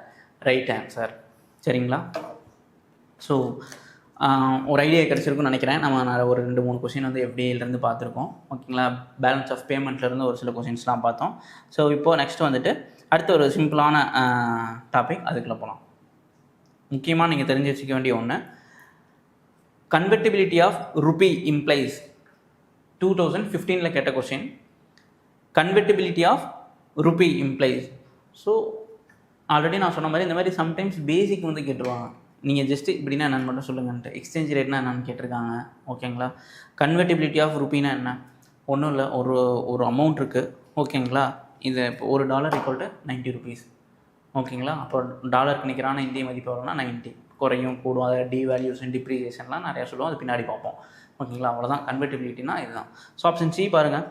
right answer. சரிங்களா. ஸோ ஒரு ஐடியா கிடச்சிருக்குன்னு நினைக்கிறேன். நம்ம ஒரு 2-3 கொஸ்டின் வந்து FDIலேருந்து பார்த்துருக்கோம். ஓகேங்களா. பேலன்ஸ் ஆஃப் பேமெண்ட்லேருந்து ஒரு சில கொஸ்டின்ஸ்லாம் பார்த்தோம். ஸோ இப்போது நெக்ஸ்ட் வந்துட்டு அடுத்த ஒரு சிம்பிளான டாபிக், அதுக்குள்ளே போகலாம். முக்கியமாக நீங்கள் தெரிஞ்சு வச்சுக்க வேண்டிய ஒன்று, கன்வெர்ட்டிபிலிட்டி ஆஃப் ருபி இம்ப்ளைஸ். 2015 கேட்ட கொஸ்டின், convertibility of rupee implies. So already நான் சொன்ன மாதிரி இந்த மாதிரி சம்டைம்ஸ் பேசிக் வந்து கேட்டுருவாங்க. நீங்கள் ஜஸ்ட்டு இப்படின்னா என்னென்னு மட்டும் சொல்லுங்கன்ட்டு, எக்ஸ்சேஞ்ச் ரேட்னா என்னென்னு கேட்டிருக்காங்க. ஓகேங்களா. கன்வெர்ட்டிபிலிட்டி ஆஃப் ருபினா என்ன, ஒன்றும் இல்லை, ஒரு அமௌண்ட் இருக்குது. ஓகேங்களா. இது இப்போ $1 = 90 rupees. ஓகேங்களா. அப்போ டாலருக்கு நிற்கிறான இந்திய மதிப்பு எவ்வளோனா 90, குறையும் கூடும், அதை டிவேல்யூஷன் டிப்ரிசியேஷன்லாம் நிறையா சொல்லுவோம், அது பின்னாடி பார்ப்போம். ஓகேங்களா, அவ்வளோதான் கன்வெர்ட்டிபிலிட்டினா இதுதான். ஸோ ஆப்ஷன் சி பாருங்கள்,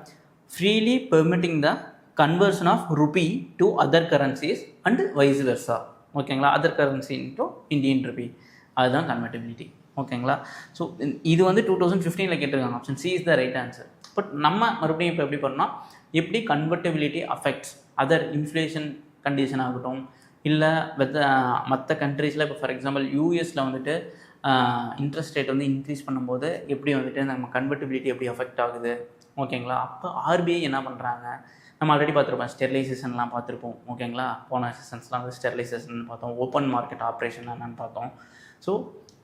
freely permitting the conversion of rupee to other currencies and vice versa. ஓகேங்களா, other currency into Indian rupee, அதுதான் கன்வெர்ட்டிபிலிட்டி. ஓகேங்களா. ஸோ இது வந்து 2015 கேட்டிருக்காங்க. Option C is the right answer. But நம்ம மறுபடியும் இப்போ எப்படி பண்ணோம், எப்படி convertibility affects other inflation condition ஆகட்டும், இல்லை மற்ற கண்ட்ரீஸில் இப்போ ஃபார் எக்ஸாம்பிள் யூஎஸில் வந்துட்டு இன்ட்ரெஸ்ட் ரேட் வந்து இன்க்ரீஸ் பண்ணும்போது எப்படி வந்துட்டு நம்ம கன்வெர்ட்டிபிலிட்டி எப்படி அஃபெக்ட் ஆகுது. ஓகேங்களா, அப்போ ஆர்பிஐ என்ன பண்ணுறாங்க, நம்ம ஆல்ரெடி பார்த்துருப்போம், ஸ்டெரிலைசேஷன்லாம் பார்த்துருப்போம். ஓகேங்களா, போன செஷன்ஸ்லாம் வந்து ஸ்டெரிலைசேஷன் பார்த்தோம், ஓப்பன் மார்க்கெட் ஆப்ரேஷன் என்னென்னு பார்த்தோம். ஸோ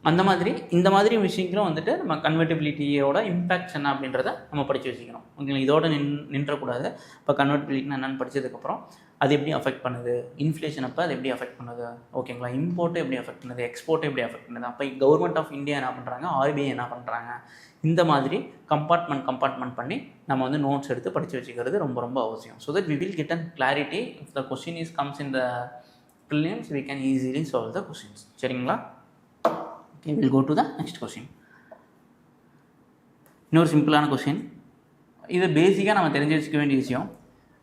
அந்த மாதிரி இந்த மாதிரி விஷயங்களும் வந்துட்டு நம்ம கன்வெர்ட்டிபிலிட்டியோட இம்பேக்ட்ஸ் என்ன அப்படின்றத நம்ம படித்து வச்சுக்கணும். ஓகேங்களா, இதோட நின்றக்கூடாது. இப்போ கன்வெர்ட்டிபிலிட்டினா என்னென்னு படித்ததுக்கப்புறம் அது எப்படி அஃபெக்ட் பண்ணுது, இன்ஃப்ளேஷன் அப்போ அது எப்படி அஃபெக்ட் பண்ணுது, ஓகேங்களா, இம்போர்ட்டு எப்படி அஃபெக்ட் பண்ணுது, எக்ஸ்போர்ட்டு எப்படி அஃபெக்ட் பண்ணுது, அப்போ கவர்மெண்ட் ஆஃப் இந்தியா என்ன பண்ணுறாங்க, ஆர்பிஐ என்ன பண்ணுறாங்க, இந்த மாதிரி கம்பார்ட்மெண்ட் பண்ணி நம்ம வந்து நோட்ஸ் எடுத்து படித்து வச்சுக்கிறது ரொம்ப ரொம்ப அவசியம். So that we will get an clarity. If the question is comes in the prelims we can easily solve the questions. சரிங்களா. Okay, we'll go to the next question. இன்னொரு சிம்பிளான கொஸ்டின், இது பேசிக்காக நம்ம தெரிஞ்சு வச்சுக்க வேண்டிய விஷயம்.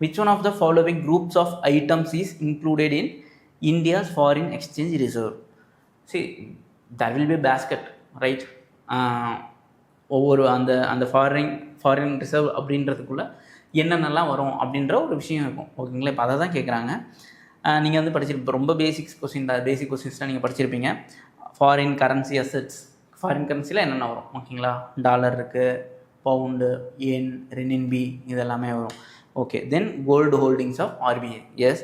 which one of the following groups of items is included in India's foreign exchange reserve? See, there will be a basket, right? ஒவ்வொரு அந்த ஃபாரின் ரிசர்வ் அப்படின்றதுக்குள்ளே என்னென்னலாம் வரும் அப்படின்ற ஒரு விஷயம் இருக்கும். ஓகேங்களா, இப்போ அதை தான் கேட்குறாங்க. நீங்கள் வந்து படிச்சிருப்பீங்க, ரொம்ப பேசிக் கொஸ்டின்ஸ்லாம் நீங்கள் படிச்சிருப்பீங்க. ஃபாரின் கரன்சி அசெட்ஸ், ஃபாரின் கரன்சியில் என்னென்ன வரும். ஓகேங்களா, டாலர் இருக்குது, பவுண்டு, யென், ரெனின்பி, இதெல்லாமே வரும். Okay, then gold holdings of RBI, yes.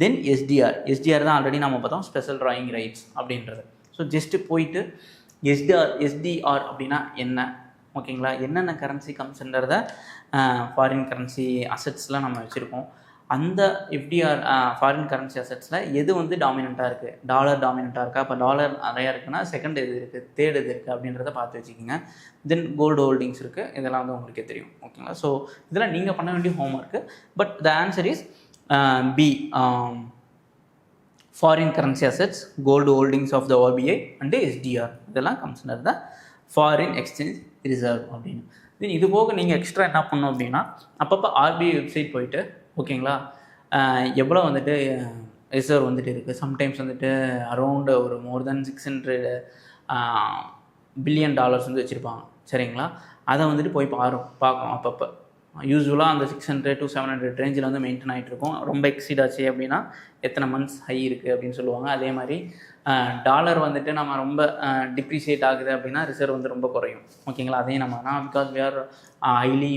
Then SDR தான் ஆல்ரெடி நம்ம பார்த்தோம், ஸ்பெஷல் ட்ராயிங் ரைட்ஸ் அப்படின்றது. ஸோ ஜஸ்ட்டு போயிட்டு எஸ்டிஆர் அப்படின்னா என்ன, ஓகேங்களா, என்னென்ன கரன்சி கம்ஸ்ன்றத ஃபாரின் கரன்சி அசெட்ஸ்லாம் நம்ம வச்சுருக்கோம். அந்த எஃப்டிஆர் ஃபாரின் கரன்சி அசெட்ஸில் எது வந்து டாமினண்ட்டாக இருக்குது, டாலர் டாமினண்ட்டாக இருக்கா, அப்போ டாலர் நிறையா இருக்குன்னா செகண்ட் எது இருக்குது, தேர்ட் எது இருக்குது அப்படின்றத பார்த்து வச்சுக்கோங்க. தென் கோல்டு ஹோல்டிங்ஸ் இருக்குது, இதெல்லாம் வந்து உங்களுக்கே தெரியும். ஓகேங்களா, ஸோ இதெல்லாம் நீங்கள் பண்ண வேண்டிய homework. But the answer is B, foreign currency assets, gold holdings of the RBI and SDR, இதெல்லாம் comes under the foreign exchange reserve அப்படின்னு. தென் இது போக நீங்கள் எக்ஸ்ட்ரா என்ன பண்ணணும் அப்படின்னா, அப்பப்போ ஆர்பிஐ வெப்சைட் போயிட்டு, ஓகேங்களா, எவ்வளோ வந்துட்டு ரிசர்வ் வந்துட்டு இருக்குது. சம்டைம்ஸ் வந்துட்டு அரௌண்டு ஒரு மோர் தென் 600 பில்லியன் டாலர்ஸ் வந்து வச்சுருப்பாங்க. சரிங்களா, அதை வந்துட்டு போய் பார்க்கணும் அப்பப்போ. யூஸ்வலாக அந்த 600 to 700 ரேஞ்சில் வந்து மெயின்டைன் ஆகிட்டு இருக்கும். ரொம்ப எக்ஸீட் ஆச்சு அப்படின்னா எத்தனை மந்த்ஸ் ஹை இருக்குது அப்படின்னு சொல்லுவாங்க. அதே மாதிரி டாலர் வந்துட்டு நம்ம ரொம்ப டிப்ரிசியேட் ஆகுது அப்படின்னா ரிசர்வ் வந்து ரொம்ப குறையும். ஓகேங்களா, அதையும் நம்ம ஆனால் because we are highly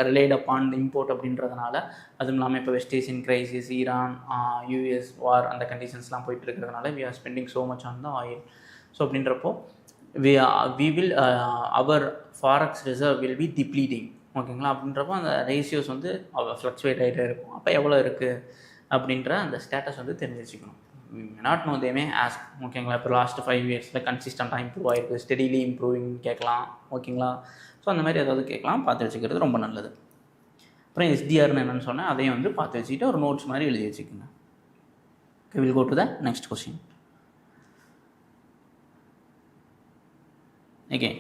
relate upon import அப்படின்றதுனால, அதுவும் இல்லாமல் இப்போ West Asian crisis, Iran, US war, அந்த கண்டிஷன்ஸ்லாம் போயிட்டு இருக்கிறதுனால we are spending so much on the oil. So அப்படின்றப்போ we will our forex reserve will be depleting. ஓகேங்களா, அப்படின்றப்போ அந்த ரேஷியோஸ் வந்து ஃப்ளக்சுவேட் ஆகிட்டே இருக்கும். அப்போ எவ்வளோ இருக்குது அப்படின்ற அந்த ஸ்டேட்டஸ் வந்து தெரிஞ்சு வச்சுக்கணும். நாட் நோ தேமே ஆஸ்க். ஓகேங்களா, இப்போ லாஸ்ட் 5 இயர்ஸில் கன்சிஸ்டண்ட்டாக இம்ப்ரூவ் ஆகிருக்கு, ஸ்டெடிலி இம்ப்ரூவிங் கேட்கலாம். ஓகேங்களா, ஸோ அந்த மாதிரி ஏதாவது கேட்கலாம், பார்த்து வச்சுக்கிறது ரொம்ப நல்லது. அப்புறம் எஸ்டிஆர்னு என்னென்னு சொன்னேன், அதையும் வந்து பார்த்து வச்சுக்கிட்டு ஒரு நோட்ஸ் மாதிரி எழுதி வச்சுக்கோங்க. Okay, we'll go to the next question. Again,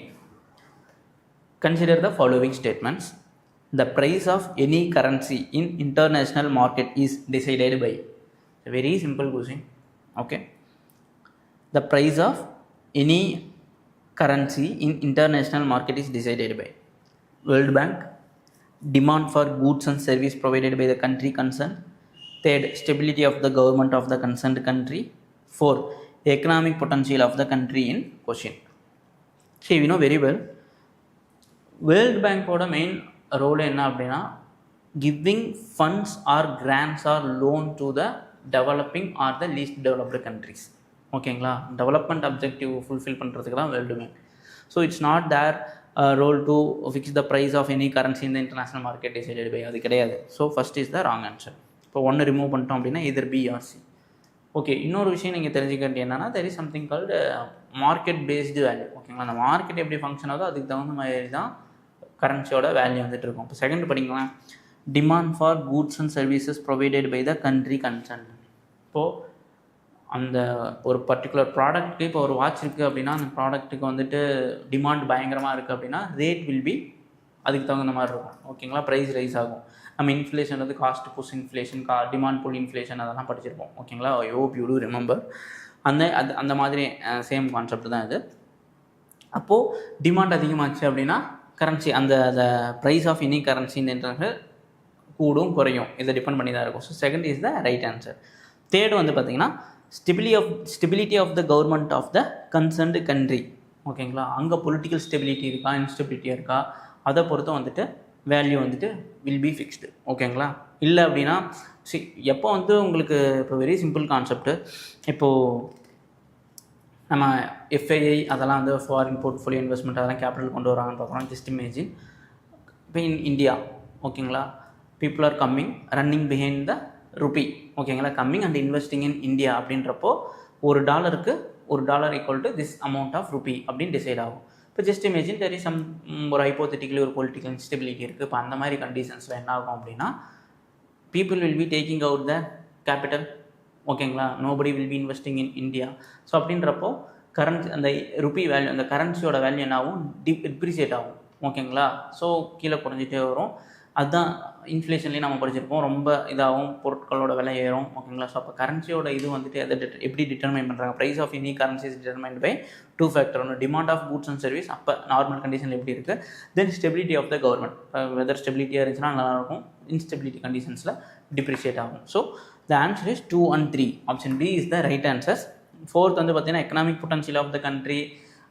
consider the following statements. The price of any currency in international market is decided by. A very simple question. Okay, the price of any currency in international market is decided by World Bank, demand for goods and service provided by the country concerned, third, stability of the government of the concerned country, 4, economic potential of the country in question. See, we know very well, World Bank ஓட மெயின் ரோல் என்ன அப்படின்னா, giving funds or grants or loan to the developing or the least developed countries. ஓகேங்களா, டெவலப்மெண்ட் அப்ஜெக்டிவ் ஃபுல்ஃபில் பண்ணுறதுக்கு தான் World Bank. So it's not their role to fix the price of any currency இந்த இன்டர்நேஷ்னல் மார்க்கெட் டிசைடட் பை, அது கிடையாது. So first is the wrong answer. இப்போ ஒன்று ரிமூவ் பண்ணிட்டோம் அப்படின்னா இதர் பி ஆர் சி. ஓகே, இன்னொரு விஷயம் நீங்கள் தெரிஞ்சுக்க வேண்டிய என்னென்னா, there is something called market based value. ஓகேங்களா, அந்த மார்க்கெட் எப்படி ஃபங்க்ஷன் ஆகுதோ அதுக்கு தகுந்த மாதிரி தான் கரன்சியோட வேல்யூ வந்துட்டு இருக்கும். இப்போ செகண்ட் படிக்கலாம், demand for goods and services provided by the country concern. இப்போது அந்த ஒரு பர்டிகுலர் ப்ராடக்ட்டுக்கு இப்போ ஒரு வாட்ச் இருக்குது அப்படின்னா அந்த ப்ராடக்ட்டுக்கு வந்துட்டு டிமாண்ட் பயங்கரமாக இருக்குது அப்படின்னா ரேட் வில் பி அதுக்கு தகுந்த மாதிரி இருக்கும். ஓகேங்களா, ப்ரைஸ் ரைஸ் ஆகும். நம்ம இன்ஃப்ளேஷன் வந்து cost push inflation, demand pull inflation அதெல்லாம் படிச்சிருப்போம். ஓகேங்களா, I hope you to remember. அந்த மாதிரி சேம் கான்செப்ட் தான் இது. அப்போது டிமாண்ட் அதிகமாச்சு அப்படின்னா கரன்சி அந்த ப்ரைஸ் ஆஃப் எனி கரன்சின்றது கூடும் குறையும், இதை டிபெண்ட் பண்ணி தான் இருக்கும். So second is the right answer. Third வந்து பார்த்திங்கன்னா stability of the government of the concerned country. ஓகேங்களா, அங்கே பொலிட்டிக்கல் ஸ்டெபிலிட்டி இருக்கா, இன்ஸ்டெபிலிட்டியாக இருக்கா, அதை பொறுத்தும் வந்துட்டு வேல்யூ வந்துட்டு வில் பி ஃபிக்ஸ்டு. ஓகேங்களா, இல்லை அப்படின்னா எப்போ வந்து உங்களுக்கு இப்போ வெரி சிம்பிள் கான்செப்ட்டு, இப்போது நம்ம எஃப்ஐஐ அதெல்லாம் வந்து ஃபாரின் போர்ட்ஃபோலியோ இன்வெஸ்ட்மெண்ட் அதெல்லாம் கேபிட்டல் கொண்டு வராங்கன்னு பார்க்குறோம். ஜஸ்ட் இமேஜின் இப்போ இன் இந்தியா, ஓகேங்களா, people are coming running behind the rupee. ஓகேங்களா, coming and investing in India அப்படின்றப்போ $1 equal to this amount of rupee அப்படின்னு டிசைட் ஆகும். இப்போ just imagine there is some ஒரு ஹைப்போதெட்டிக்கலி ஒரு பொலிட்டிக்கல் இன்ஸ்டெபிலிட்டி இருக்குது. இப்போ அந்த மாதிரி கண்டிஷன்ஸில் என்ன ஆகும் அப்படின்னா people will be taking out the capital. ஓகேங்களா, nobody will be investing in India. So அப்படின்றப்போ அந்த ருபி வேல்யூ, அந்த கரன்சியோட வேல்யூ என்ன ஆகும், டிப்ரிசியேட் ஆகும். ஓகேங்களா, ஸோ கீழே குறைஞ்சிட்டே வரும். அதுதான் இன்ஃப்ளேஷன்லேயும் நம்ம படிச்சிருப்போம், ரொம்ப இதாகவும் பொருட்களோட விலை ஏறும். ஓகேங்களா, ஸோ அப்போ கரன்சியோட இது வந்துட்டு அதை எப்படி டிட்டர்மைன் பண்ணுறாங்க, price of any currency is determined by 2 factor. ஒன்று demand of goods and service, அப்போ நார்மல் கண்டிஷனில் எப்படி இருக்குது, then stability of the government. Whether ஸ்டெபிலிட்டியாக இருந்துச்சுன்னா நல்லாயிருக்கும், இன்ஸ்டெபிலிட்டி கண்டிஷன்ஸில் டிப்ரிஷியேட் ஆகும். So the answer is 2 and 3. Option B is the right answers. Fourth வந்து பார்த்தீங்கன்னா economic potential of the country,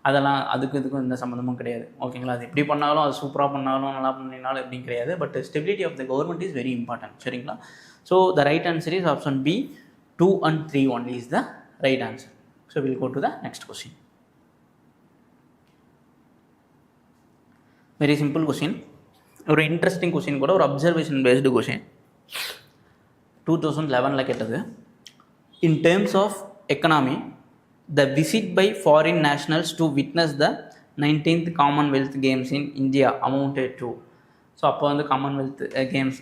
அதெல்லாம் இதுக்கும் எந்த சம்மந்தமும் கிடையாது. ஓகேங்களா, அது எப்படி பண்ணாலும், அது சூப்பராக பண்ணாலும் நல்லா பண்ணினாலும் எப்படின்னு கிடையாது. But stability of the government is very important. சரிங்களா, so the right answer is option B 2 and 3 only is the right answer. So we'll go to the next question. Very simple question, ஒரு இன்ட்ரெஸ்டிங் கொஸ்டின் கூட, ஒரு அப்சர்வேஷன் பேஸ்டு கொஸ்டின். 2011 கேட்டது. In terms of economy, the visit by foreign nationals to witness the 19th Commonwealth Games in India amounted to. So அப்போ வந்து காமன்வெல்த் கேம்ஸ்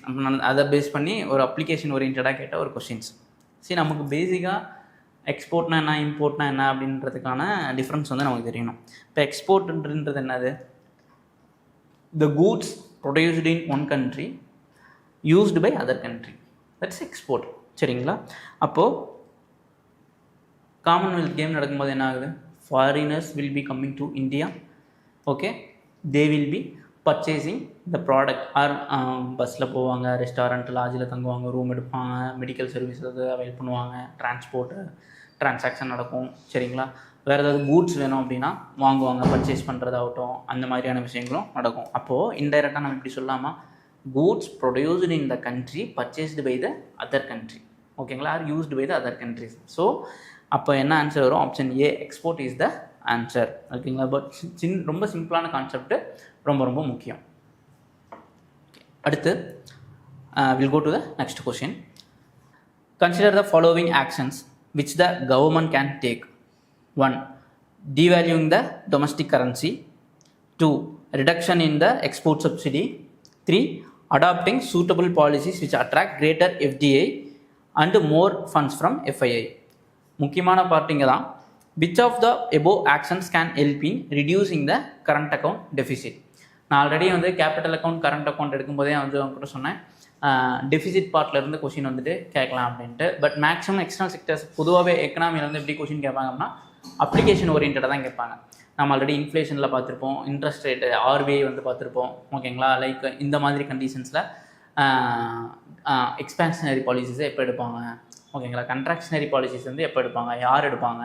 அதை பேஸ் பண்ணி ஒரு அப்ளிகேஷன் ஓரியன்டாக கேட்ட ஒரு கொஸ்டின்ஸ். சரி, நமக்கு பேசிக்காக எக்ஸ்போர்ட்னா என்ன, இம்போர்ட்னா என்ன அப்படின்றதுக்கான டிஃப்ரென்ஸ் வந்து நமக்கு தெரியணும். இப்போ எக்ஸ்போர்ட்ன்றது என்னது, the goods produced in one country used by other country, that's export. சரிங்களா, அப்போது காமன்வெல்த் கேம் நடக்கும்போது என்ன ஆகுது, foreigners will be coming to India. Okay, they will be purchasing the product. Or பஸ்ஸில் போவாங்க, ரெஸ்டாரண்ட் லாட்ஜில் தங்குவாங்க, ரூம் எடுப்பாங்க, மெடிக்கல் சர்வீஸஸ் அவைல் பண்ணுவாங்க, டிரான்ஸ்போர்ட்டு ட்ரான்சாக்ஷன் நடக்கும். சரிங்களா, வேறு ஏதாவது கூட்ஸ் வேணும் அப்படின்னா வாங்குவாங்க, பர்ச்சேஸ் பண்ணுறதாகட்டும், அந்த மாதிரியான விஷயங்களும் நடக்கும். அப்போது இன்டைரக்டாக நம்ம இப்படி சொல்லாமா, goods produced in the country purchased by the other country. ஓகேங்களா, or used by the other countries. So அப்போ என்ன ஆன்சர் வரும், option A export is the answer. ஓகேங்களா, பட் ரொம்ப சிம்பிளான கான்செப்ட்டு, ரொம்ப ரொம்ப முக்கியம். அடுத்து will go to the next question. Consider the following actions which the government can take. 1. Devaluing the domestic currency. 2. Reduction in the export subsidy. 3. Adopting suitable policies which attract greater FDI and more funds from FII. முக்கியமான பார்ட்டிங்க தான். Which of the above actions can help in reducing the current account deficit? நான் ஆல்ரெடி வந்து கேபிட்டல் அக்கௌண்ட் கரண்ட் அக்கௌண்ட் எடுக்கும்போதே வந்து அவங்ககிட்ட சொன்னேன், டெஃபிசிட் பார்ட்லேருந்து கொஷின் வந்துட்டு கேட்கலாம் அப்படின்ட்டு. பட் மேக்ஸிமம் எக்ஸ்டர்னல் செக்டர்ஸ் பொதுவாகவே எக்கனாமிலேருந்து எப்படி கொஷின் கேட்பாங்க அப்படின்னா அப்ளிகேஷன் ஓரியன்டாக தான் கேட்பாங்க. நம்ம ஆல்ரெடி இன்ஃப்ளேஷனில் பார்த்துருப்போம், இன்ட்ரெஸ்ட் ரேட்டு ஆர்பிஐ வந்து பார்த்துருப்போம். ஓகேங்களா, லைக் இந்த மாதிரி கண்டிஷன்ஸில் எக்ஸ்பான்ஷனரி பாலிசிஸை எப்போ எடுப்பாங்க, ஓகேங்களா, கண்ட்ராக்ஷனரி பாலிசிஸ் வந்து எப்போ எடுப்பாங்க, யார் எடுப்பாங்க,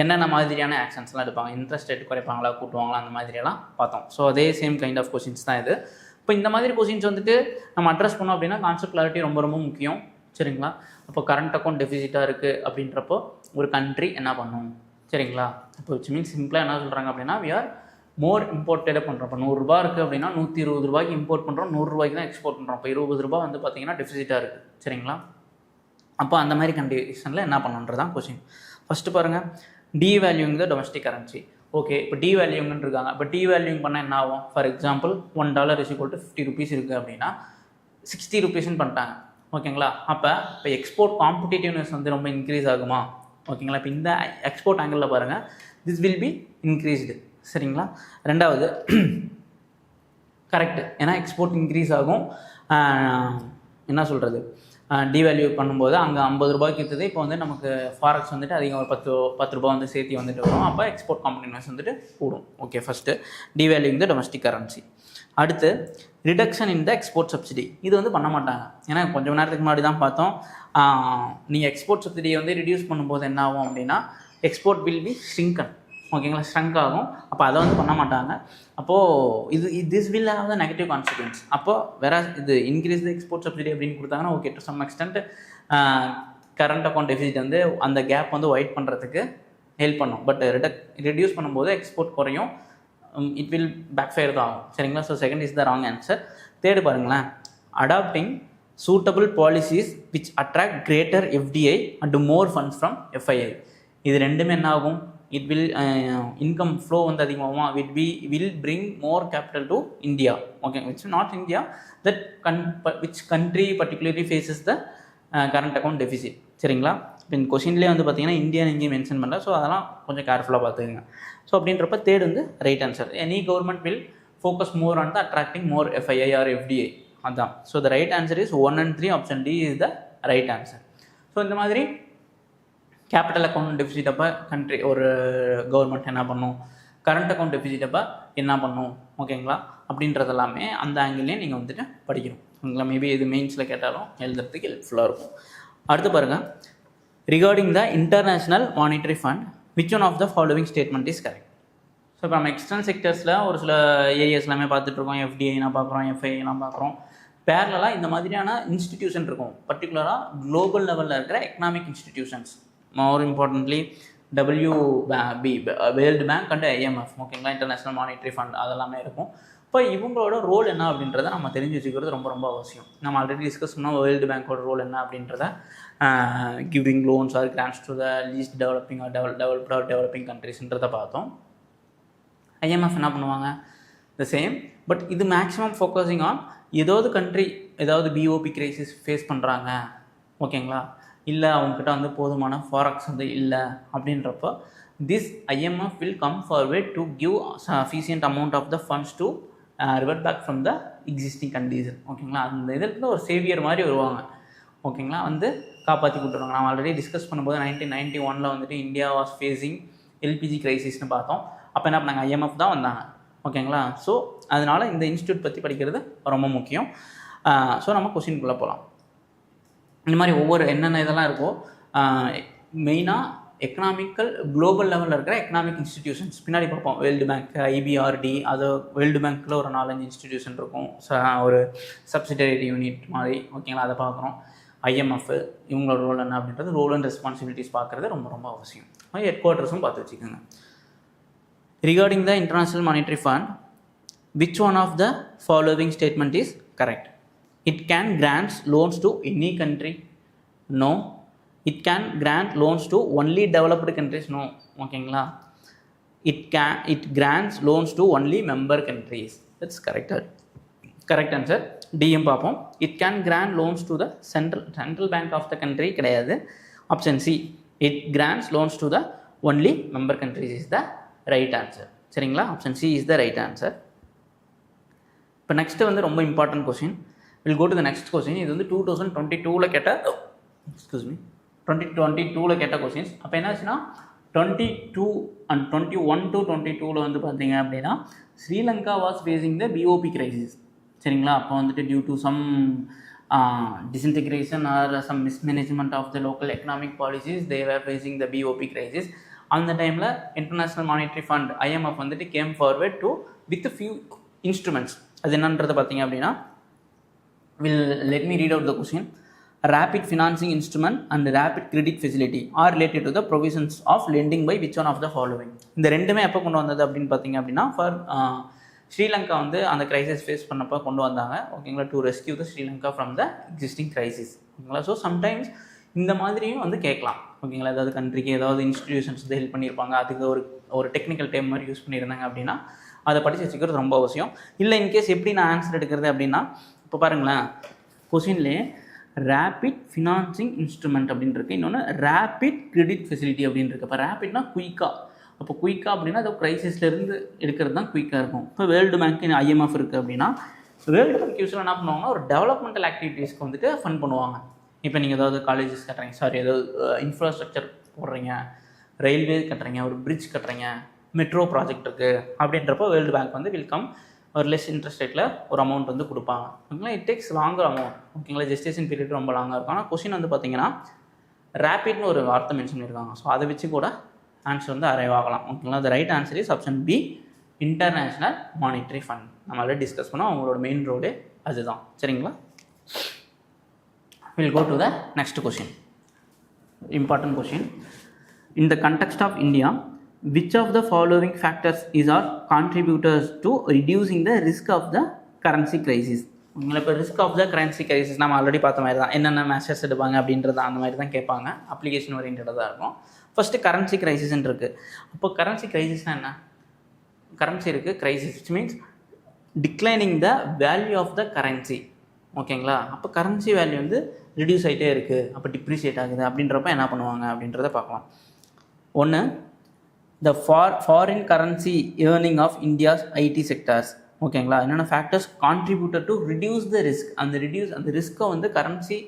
என்னென்ன மாதிரியான ஆக்ஷன்ஸ்லாம் எடுப்பாங்க, இன்ட்ரெஸ்ட் ரேட் குறைப்பாங்களா கூட்டுவாங்களா, அந்த மாதிரியெல்லாம் பார்த்தோம். ஸோ அதே சேம் கைண்ட் ஆஃப் கொஷின்ஸ் தான் இது. இப்போ இந்த மாதிரி கொஷின்ஸ் வந்துட்டு நம்ம அட்ரஸ் பண்ணோம் அப்படின்னா கான்செப்ட் கிளாரிட்டி ரொம்ப ரொம்ப முக்கியம். சரிங்களா, அப்போ கரண்ட் அக்கௌண்ட் டெஃபிசிட்டாக இருக்குது அப்படின்றப்போ ஒரு கண்ட்ரி என்ன பண்ணும். சரிங்களா, இப்போ விச் மீன்ஸ் சிம்பிளாக என்ன சொல்கிறாங்க அப்படின்னா வி ஆர் மோர் இம்போர்ட்டே பண்ணுறோம். இப்போ 100 ரூபா இருக்குது அப்படின்னா 120 ரூபாய்க்கு இம்போர்ட் பண்ணுறோம், 100 ரூபாய்க்கு தான் எக்ஸ்போர்ட் பண்ணுறோம். இப்போ 20 ரூபா வந்து பார்த்திங்கன்னா டெஃபிசிட்டாக இருக்குது. சரிங்களா, அப்போ அந்த மாதிரி கண்டிஷனில் என்ன பண்ணுன்றதான் கொஷின். ஃபஸ்ட்டு பாருங்கள், டீவேல்யூங் த டொமஸ்டிக் கரன்சி. ஓகே, இப்போ டீவேல்யூங்கன்னு இருக்காங்க. இப்போ டீவேல்யூங் பண்ணால் என்ன ஆகும், ஃபார் எக்ஸாம்பிள் $1 = 50 rupees இருக்குது அப்படின்னா 60 rupeesன்னு பண்ணிட்டாங்க. ஓகேங்களா. அப்போ இப்போ எக்ஸ்போர்ட் காம்படிட்டிவ்னஸ் வந்து ரொம்ப இன்க்ரீஸ் ஆகுமா? ஓகேங்களா. இப்போ இந்த எக்ஸ்போர்ட் ஆங்கிளில் பாருங்கள், திஸ் வில் பி இன்க்ரீஸ்டு. சரிங்களா. ரெண்டாவது கரெக்டு, ஏன்னா எக்ஸ்போர்ட் இன்க்ரீஸ் ஆகும். என்ன சொல்கிறது, டிவேல்யூ பண்ணும்போது அங்கே 50 ரூபாய்க்கு விற்றுது, இப்போ வந்து நமக்கு ஃபாரெக்ஸ் வந்துட்டு அதிகம் ஒரு 10 ரூபா வந்து சேர்த்து வந்துட்டு வரும். அப்போ எக்ஸ்போர்ட் காம்படிட்டிவ்னஸ் வந்துட்டு கூடும். Okay, first devaluing the domestic currency. அடுத்து reduction in the export subsidy. இது வந்து பண்ண மாட்டாங்க. ஏன்னா கொஞ்சம் நேரத்துக்கு முன்னாடி தான் பார்த்தோம், நீங்கள் எக்ஸ்போர்ட் சப்சிடியை வந்து ரிடியூஸ் பண்ணும்போது என்ன ஆகும் அப்படின்னா எக்ஸ்போர்ட் வில் பி ஷ்ரிங்கன். ஓகேங்களா, ஷ்ரங்க் ஆகும். அப்போ அதை வந்து பண்ண மாட்டாங்க. அப்போது this will have the negative consequence. அப்போ வேற இது இன்க்ரீஸ் த எக்ஸ்போர்ட் சப்சிடி அப்படின்னு கொடுத்தாங்கன்னா okay, to some extent current account deficit வந்து அந்த கேப் வந்து ஒயிட் பண்ணுறதுக்கு ஹெல்ப் பண்ணும். பட் ரெடியூஸ் பண்ணும்போது எக்ஸ்போர்ட் குறையும், இட் வில் பேக்ஃபயர் தான் ஆகும். சரிங்களா. So second is the wrong answer. Third பாருங்களேன், adopting suitable policies which attract greater FDI and more funds from FII. இது ரெண்டுமே என்ன ஆகும், இட் வில் இன்கம் ஃப்ளோ வந்து அதிகமாகும். Will bring more capital to India. Okay, which not India, that which country particularly faces the current account deficit. சரிங்களா. இப்போ இந்த கொஷின்லேயே வந்து பார்த்தீங்கன்னா இந்தியா எங்கேயும் மென்ஷன் பண்ணல. ஸோ அதெல்லாம் கொஞ்சம் கேர்ஃபுல்லாக பார்த்துக்கோங்க. ஸோ அப்படின்றப்ப தேர்ட் வந்து right answer. Any government will focus more on the attracting more FII or FDI. அதான். So the right answer is 1 and 3, option D is the right answer. So இந்த மாதிரி கேபிட்டல் அக்கௌண்ட் டெஃபிசிட் அப்போ கண்ட்ரி ஒரு கவர்மெண்ட் என்ன பண்ணும், கரண்ட் அக்கௌண்ட் டெஃபிசிட் அப்போ என்ன பண்ணும், ஓகேங்களா, அப்படின்றது எல்லாமே அந்த ஆங்கிள்லேயே நீங்கள் வந்துட்டு படிக்கணும். ஓகேங்களா. மேபி இது மெயின்ஸில் கேட்டாலும் எழுதுறதுக்கு ஹெல்ப்ஃபுல்லாக இருக்கும். அடுத்து பாருங்கள், regarding the international monetary fund which one of the following statement is correct. So இப்போ நம்ம எக்ஸ்டர்னல் செக்டர்ஸில் ஒரு சில ஏரியாஸ் எல்லாமே பார்த்துட்ருக்கோம். எஃப்டிஐலாம் பார்க்குறோம், எஃப்ஐலாம் பார்க்குறோம். பேரலாக இந்த மாதிரியான இன்ஸ்டிடியூஷன் இருக்கும். பர்டிகுலராக குளோபல் லெவலில் இருக்கிற economic institutions, more importantly world bank and IMF. ஓகேங்களா, இன்டர்நேஷ்னல் மானிட்டரி ஃபண்ட் அதெல்லாமே இருக்கும். இப்போ இவங்களோட ரோல் என்ன அப்படின்றத நம்ம தெரிஞ்சு வச்சுக்கிறது ரொம்ப ரொம்ப அவசியம். நம்ம ஆல்ரெடி டிஸ்கஸ் பண்ணோம் வேர்ல்டு பேங்கோட ரோல் என்ன அப்படின்றத, giving loans or grants to the least developing or developed or developing கண்ட்ரிஸ்ன்றதை பார்த்தோம். IMF என்ன பண்ணுவாங்க, த சேம். பட் இது மேக்ஸிமம் ஃபோக்கஸிங் ஆன் ஏதாவது கண்ட்ரி ஏதாவது BOP கிரைசிஸ் ஃபேஸ் பண்ணுறாங்க, ஓகேங்களா, இல்லை அவங்கக்கிட்ட வந்து போதுமான ஃபாரெக்ஸ் வந்து இல்லை அப்படின்றப்போ this IMF will come forward to give sufficient amount of the funds to revert back from the existing condition. ஓகேங்களா. அந்த இதில் ஒரு சேவியர் மாதிரி வருவாங்க. ஓகேங்களா, வந்து காப்பாற்றி கொடுத்துருவாங்க. நான் ஆல்ரெடி டிஸ்கஸ் பண்ணும்போது 1991 வந்துட்டு இந்தியா வாஸ் ஃபேஸிங் LPG கிரைசிஸ்னு பார்த்தோம். அப்போ என்ன பண்ணாங்க, IMF தான் வந்தாங்க. ஓகேங்களா. ஸோ அதனால் இந்த இன்ஸ்டியூட் பற்றி படிக்கிறது ரொம்ப முக்கியம். ஸோ நம்ம கொஸ்டின்குள்ளே போகலாம். இந்த மாதிரி ஒவ்வொரு என்னென்ன இதெல்லாம் இருக்கோ, மெயினாக எக்கனாமிக்கல் குளோபல் லெவலில் இருக்கிற எக்கனாமிக் இன்ஸ்டிடியூஷன்ஸ் பின்னாடி பார்ப்போம். வேர்ல்டு பேங்க், IBRD, அது வேர்ல்டு பேங்க்கில் ஒரு 4-5 இன்ஸ்டிடியூஷன் இருக்கும், ஒரு சப்சிடரி யூனிட் மாதிரி. ஓகேங்களா, அதை பார்க்குறோம். IMF இவங்களோட ரோல் என்ன அப்படின்றது, ரோல் அண்ட் ரெஸ்பான்சிபிலிட்டிஸ் பார்க்குறது ரொம்ப ரொம்ப அவசியம். ஹெட் குவார்ட்டர்ஸும் பார்த்து வச்சுக்கோங்க. Regarding the International Monetary Fund, which one of the following statement is correct? It can grant loans to any country? No. It can grant loans to only developed countries? No. ஓகேங்களா. It grants loans to only member countries. That's correct. Correct answer. DM பார்ப்போம். It can grant loans to the central bank of the country கிடையாது. Option C. It grants loans to the only member countries is the right answer. சரிங்களா. Option C is the right answer. இப்போ நெக்ஸ்ட்டு வந்து ரொம்ப important question. Will go to the next question. இது வந்து 2022 கேட்ட 2022 கேட்ட கொஸ்டின்ஸ். அப்போ என்னாச்சுன்னா 22 and 21 to 22 வந்து பார்த்தீங்க அப்படின்னா Sri Lanka was facing the BOP crisis. சரிங்களா. அப்போ வந்துட்டு due to some disintegration or some mismanagement of the local economic policies, they were facing the BOP crisis. அந்த டைமில் இன்டர்நேஷ்னல் மானிட்டரி ஃபண்ட் IMF வந்துட்டு came forward to with few instruments. அது என்னன்றதை பார்த்தீங்க அப்படின்னா, let me read out the question. Rapid financing instrument and rapid credit facility are related to the provisions of lending by which one of the following. இந்த ரெண்டுமே எப்போ கொண்டு வந்தது அப்படின்னு பார்த்தீங்க அப்படின்னா, ஃபார் ஸ்ரீலங்கா வந்து அந்த கிரைசிஸ் ஃபேஸ் பண்ணப்போ கொண்டு வந்தாங்க. ஓகேங்களா. To rescue the Sri Lanka from the existing crisis. ஓகேங்களா. ஸோ சம்டைம்ஸ் இந்த மாதிரியும் வந்து கேட்கலாம். ஓகேங்களா. ஏதாவது கண்ட்ரிக்கு ஏதாவது இன்ஸ்டிடியூஷன்ஸ் வந்து ஹெல்ப் பண்ணியிருப்பாங்க, அதுக்கு ஒரு டெக்னிக்கல் டைம் மாதிரி யூஸ் பண்ணியிருந்தாங்க அப்படின்னா அதை படித்து வச்சுக்கிறது ரொம்ப அவசியம். இல்லை இன்கேஸ் எப்படி நான் ஆன்சர் எடுக்கிறது அப்படின்னா, இப்போ பாருங்களேன் கொஸ்டின்லேயே ரேபிட் ஃபினான்சிங் இன்ஸ்ட்ருமெண்ட் அப்படின்னு இருக்குது, இன்னொன்று ரேபிட் கிரெடிட் ஃபெசிலிட்டி அப்படின்னு இருக்குது. இப்போ ரேபிட்னா குயிக்காக, அப்போ குயிக்காக அப்படின்னா அது க்ரைசிஸ்லேருந்து எடுக்கிறது தான் குயிக்காக இருக்கும். இப்போ வேர்ல்டு பேங்க் IMF இருக்குது அப்படின்னா வேர்ல்டு பேங்க் யூஸ்வலாக என்ன பண்ணுவாங்கன்னா ஒரு டெவலப்மெண்டல் ஆக்டிவிட்டீஸ்க்கு வந்துட்டு ஃபண்ட் பண்ணுவாங்க. இப்போ நீங்கள் ஏதாவது காலேஜஸ் கட்டுறீங்க, ஏதாவது இன்ஃப்ராஸ்ட்ரக்சர் போடுறீங்க, ரயில்வே கட்டுறீங்க, ஒரு பிரிட்ஜ் கட்டுறீங்க, மெட்ரோ ப்ராஜெக்ட் இருக்குது அப்படின்றப்போ வேர்ல்டு பேங்க் வந்து வெல்கம் ஒரு லெஸ் இன்ட்ரெஸ்ட் ரேட்டில் ஒரு அமௌண்ட் வந்து கொடுப்பாங்க. ஓகேங்களா, இட் டேக்ஸ் லாங்கர் அமௌண்ட். ஓகேங்களா, ஜெஸ்டேஷன் பீரியட் ரொம்ப லாங்காக இருக்கும். ஆனால் கொஸ்டின் வந்து பார்த்தீங்கன்னா ரேபிட்னு ஒரு வார்த்தை மென்ஷன் பண்ணியிருக்காங்க. ஸோ அதை வச்சு கூட ஆன்சர் வந்து அரைவ் ஆகலாம். ஓகேங்களா, the right answer is option B, international monetary fund. நம்ம ஆல்ரெடி டிஸ்கஸ் பண்ணோம், அவங்களோட மெயின் ரோடு அதுதான். சரிங்களா, will go to the next question. Important question. In the context of India, which of the following factors are contributors to reducing the risk of the currency crisis? உங்களை இப்போ risk of the currency crisis நம்ம ஆல்ரெடி பார்த்த மாதிரி தான், என்னென்ன மெஷர்ஸ் எடுப்பாங்க அப்படின்றது அந்த மாதிரி தான் கேட்பாங்க. அப்ளிகேஷன் ஓரியன்டாக தான் இருக்கும். ஃபஸ்ட்டு கரன்சி கிரைசிஸ்ன்னு இருக்குது. அப்போ கரன்சி கிரைசிஸ்னால் என்ன? கரன்சி இருக்குது, crisis which means declining the value of the currency. ஓகேங்களா, அப்போ கரன்சி வேல்யூ வந்து ரிடியூஸ் ஆகிட்டே இருக்குது, அப்போ டிப்ரிஷியேட் ஆகுது அப்படின்றப்ப என்ன பண்ணுவாங்க அப்படின்றத பார்க்கலாம். ஒன்று, the foreign currency earning of India's IT sectors. ஓகேங்களா, என்னென்ன factors contributor to reduce the risk. அந்த ரிஸ்க்கை வந்து கரன்சி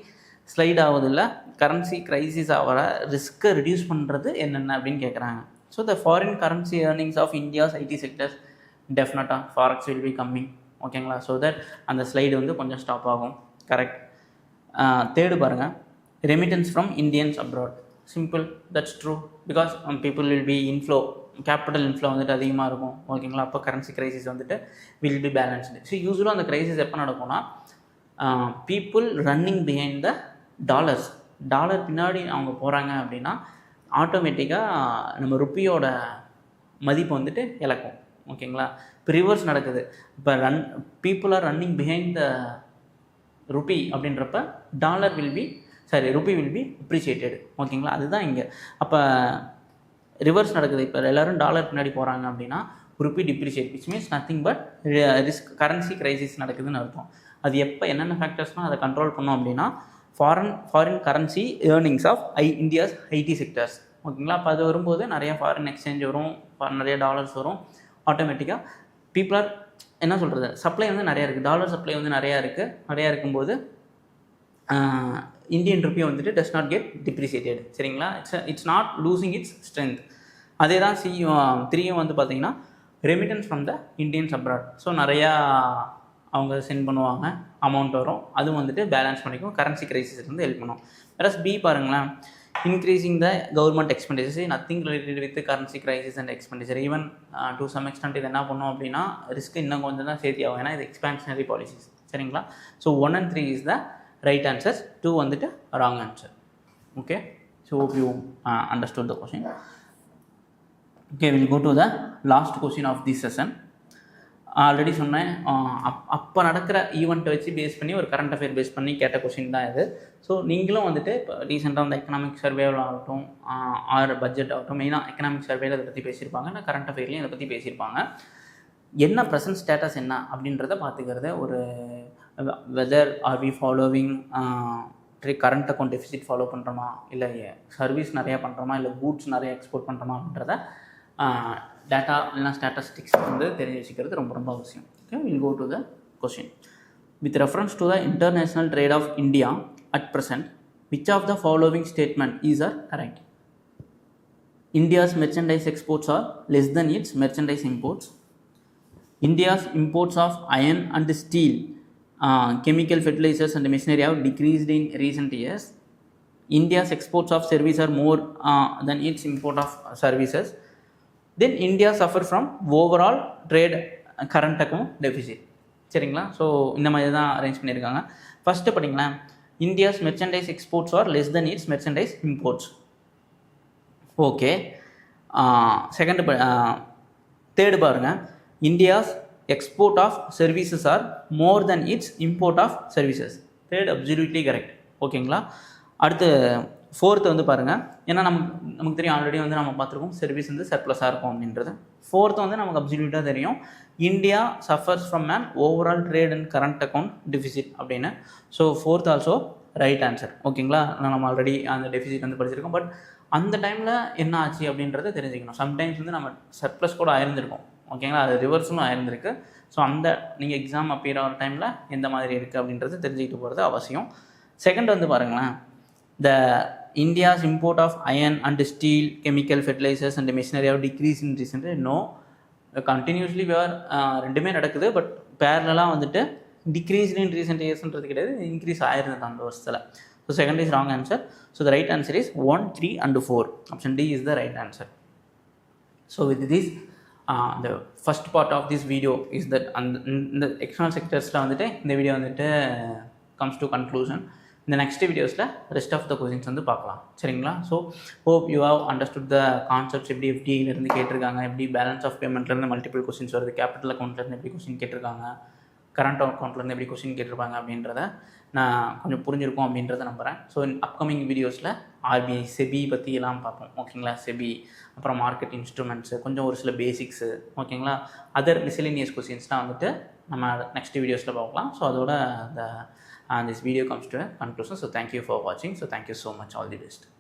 ஸ்லைட் ஆகுதில்ல, கரன்சி கிரைசிஸ் ஆகிற ரிஸ்க்கை ரிடியூஸ் பண்ணுறது என்னென்ன அப்படின்னு கேட்குறாங்க. So the foreign currency earnings of India's IT sectors, டெஃபினட்டாக ஃபாரெக்ஸ் வில் பி கம்மிங். ஓகேங்களா, ஸோ தட் அந்த ஸ்லைடு வந்து கொஞ்சம் ஸ்டாப் ஆகும். கரெக்ட். தேர்டு பாருங்கள், remittance from Indians abroad. Simple, that's true, because people will B inflow, capital inflow வந்துட்டு அதிகமாக இருக்கும். ஓகேங்களா, அப்போ கரன்சி கிரைசிஸ் வந்துட்டு வில் பி பேலன்ஸ்டு. ஸோ யூஸ்வலாக அந்த கிரைசிஸ் எப்போ நடக்கும்னா பீப்புள் ரன்னிங் பிஹைண்ட் த டாலர்ஸ், டாலர் பின்னாடி அவங்க போகிறாங்க அப்படின்னா ஆட்டோமேட்டிக்காக நம்ம ருப்பியோட மதிப்பு வந்துட்டு இழக்கும். ஓகேங்களா, இப்போ ரிவர்ஸ் நடக்குது. இப்போ people are running behind the rupee அப்படின்றப்ப ருப்பி வில் பி அப்ரிஷியேட்டட். ஓகேங்களா, அதுதான் இங்கே. அப்போ ரிவர்ஸ் நடக்குது. இப்போ எல்லோரும் டாலர் பின்னாடி போகிறாங்க அப்படின்னா rupee depreciate, which means nothing but risk, currency crisis நடக்குதுன்னு அர்த்தம். அது எப்போ என்னென்ன ஃபேக்டர்ஸ்னால் அதை கண்ட்ரோல் பண்ணோம் அப்படின்னா foreign currency earnings of India's IT sectors. ஓகேங்களா, அப்போ அது வரும்போது நிறைய ஃபாரின் எக்ஸ்சேஞ்ச் வரும், நிறைய டாலர்ஸ் வரும். ஆட்டோமேட்டிக்காக பீப்புள் ஆர் என்ன சொல்கிறது, சப்ளை வந்து நிறையா இருக்குது, டாலர் சப்ளை வந்து நிறையா இருக்கும்போது இந்தியன் ருப்பி வந்துட்டு டஸ் நாட் கெட் டிப்ரிசியேட்டட். சரிங்களா, it's not losing its strength. அதே தான் த்ரீயும் வந்து பார்த்திங்கன்னா remittance from the Indians abroad. So நிறையா அவங்க சென்ட் பண்ணுவாங்க, அமௌண்ட் வரும், அதுவும் வந்துட்டு பேலன்ஸ் பண்ணிக்கும், கரன்சி கிரைசிஸ் வந்து ஹெல்ப் பண்ணும். வேறஸ் பி பாருங்களேன், increasing the government expenditures, nothing related with currency crisis and expenditure. Even to some extent இது என்ன பண்ணோம் அப்படின்னா ரிஸ்க் இன்னும் கொஞ்சம் தான் சேர்த்தி ஆகும், ஏன்னா இது எக்ஸ்பான்ஷனரி பாலிசிஸ். சரிங்களா, so 1 and 3 is the right answers, 2 வந்துட்டு wrong answer. Okay, so hope you understood the question. Okay, we'll go to the last question of this session. Already சொன்னேன், அப்போ நடக்கிற ஈவெண்ட்டை வச்சு பேஸ் பண்ணி ஒரு கரண்ட் அஃபேர் பேஸ் பண்ணி கேட்ட கொஷின் தான் இது. ஸோ நீங்களும் வந்துட்டு இப்போ ரீசெண்டாக வந்து எக்கனாமிக் சர்வேவில் ஆகட்டும் ஆர் பட்ஜெட் ஆகட்டும், மெயினாக எக்கனாமிக் சர்வேயில் இதை பற்றி பேசியிருப்பாங்க, இல்லை கரண்ட் அஃபேர்லையும் இதை பற்றி பேசியிருப்பாங்க. என்ன ப்ரெசன்ட் ஸ்டேட்டஸ் என்ன அப்படின்றத பார்த்துக்கிறது ஒரு whether are we following current account deficit follow பண்ணுறோமா, இல்லை சர்வீஸ் நிறையா பண்ணுறோமா, இல்லை கூட்ஸ் நிறையா எக்ஸ்போர்ட் பண்ணுறோமா அப்படின்றத டேட்டா இல்லைனா ஸ்டாட்டிஸ்டிக்ஸ் வந்து தெரிஞ்சு வச்சுக்கிறது ரொம்ப ரொம்ப அவசியம். Okay, will go to the question. With reference to the international trade of India at present, which of the following statement is are correct? India's merchandise exports are less than its merchandise imports. India's imports of iron and steel, chemical fertilizers and machinery have decreased in recent years. India's exports of services are more than its import of services. Then India suffer from overall trade current account deficit. சரிங்களா, ஸோ இந்த மாதிரி தான் அரேஞ்ச் பண்ணியிருக்காங்க. ஃபஸ்ட்டு படிங்களேன், India's merchandise exports are less then its merchandise imports. Okay, second third பாருங்கள், India's export of services are more then its import of services. Third absolutely correct. ஓகேங்களா, அடுத்து ஃபோர்த்து வந்து பாருங்கள், ஏன்னா நமக்கு தெரியும் ஆல்ரெடி வந்து நம்ம பார்த்துருக்கோம் சர்வீஸ் வந்து சர்ப்ளஸாக இருக்கும் அப்படின்றது. ஃபோர்த்து வந்து நமக்கு அப்சல்யூட்டாக தெரியும், India suffers from man overall trade and current account deficit அப்படின்னு. So fourth also right answer. ஓகேங்களா, நம்ம ஆல்ரெடி அந்த டெஃபிசிட் வந்து படிச்சிருக்கோம். பட் அந்த டைமில் என்ன ஆச்சு அப்படின்றத தெரிஞ்சுக்கணும். சம்டைம்ஸ் வந்து நம்ம சர்ப்ளஸ் கூட ஆயிருந்திருக்கோம். ஓகேங்களா, அது ரிவர்ஸும் ஆயிருந்திருக்கு. ஸோ அந்த நீங்கள் எக்ஸாம் அப்பியர் ஆகிற டைமில் எந்த மாதிரி இருக்குது அப்படின்றது தெரிஞ்சுக்கிட்டு போகிறது அவசியம். செகண்ட் வந்து பாருங்களேன், the India's import of iron and steel, chemical, fertilisers and machinery of decrease in recent. No, continuously where ரெண்டுமே நடக்குது. பட் பேரலாக வந்துட்டு டிக்ரீஸ் இன் ரீசெண்ட் இயர்ஸ்ன்றது கிடையாது, இன்க்ரீஸ் ஆயிருந்தது அந்த வருஷத்தில். So second is wrong answer. So the right answer is 1, 3 and 4. Option D is the right answer. So with this the first part of this video is that இந்த எக்ஸ்டர்னல் செக்டர்ஸில் வந்துட்டு இந்த வீடியோ வந்துட்டு comes to conclusion. இந்த நெக்ஸ்ட் வீடியோஸில் ரெஸ்ட் ஆஃப் த கொஸ்டின்ஸ் வந்து பார்க்கலாம். சரிங்களா? So hope you have understood the concepts. எப்படி எஃப்டிஐலேருந்து கேட்டிருக்காங்க, எப்படி பேலன்ஸ் ஆஃப் பேமெண்ட்லேருந்து மல்டிபிள் கொஸ்டின்ஸ் வருது, கேபிட்டல் அக்கௌண்ட்லேருந்து எப்படி கொஸ்டின் கேட்டிருக்காங்க, கரண்ட் அக்கௌண்ட்லேருந்து எப்படி கொஸ்டின் கேட்டிருப்பாங்க அப்படின்றத நான் கொஞ்சம் புரிஞ்சிருக்கோம் அப்படின்றத நம்புகிறேன். ஸோ அப்கமிங் வீடியோஸில் ஆர்பிஐ, செபி பற்றி எல்லாம் பார்ப்போம். ஓகேங்களா, செபி, அப்புறம் மார்க்கெட் இன்ஸ்ட்ருமெண்ட்ஸு, கொஞ்சம் ஒரு சில பேசிக்ஸு, ஓகேங்களா, அதர் மிஸ்செலேனியஸ் கொஸ்டின்ஸ்லாம் வந்துட்டு நம்ம நெக்ஸ்ட் வீடியோஸில் பார்க்கலாம். ஸோ அதோட this video comes to a conclusion. So thank you for watching. So thank you so much. All the best.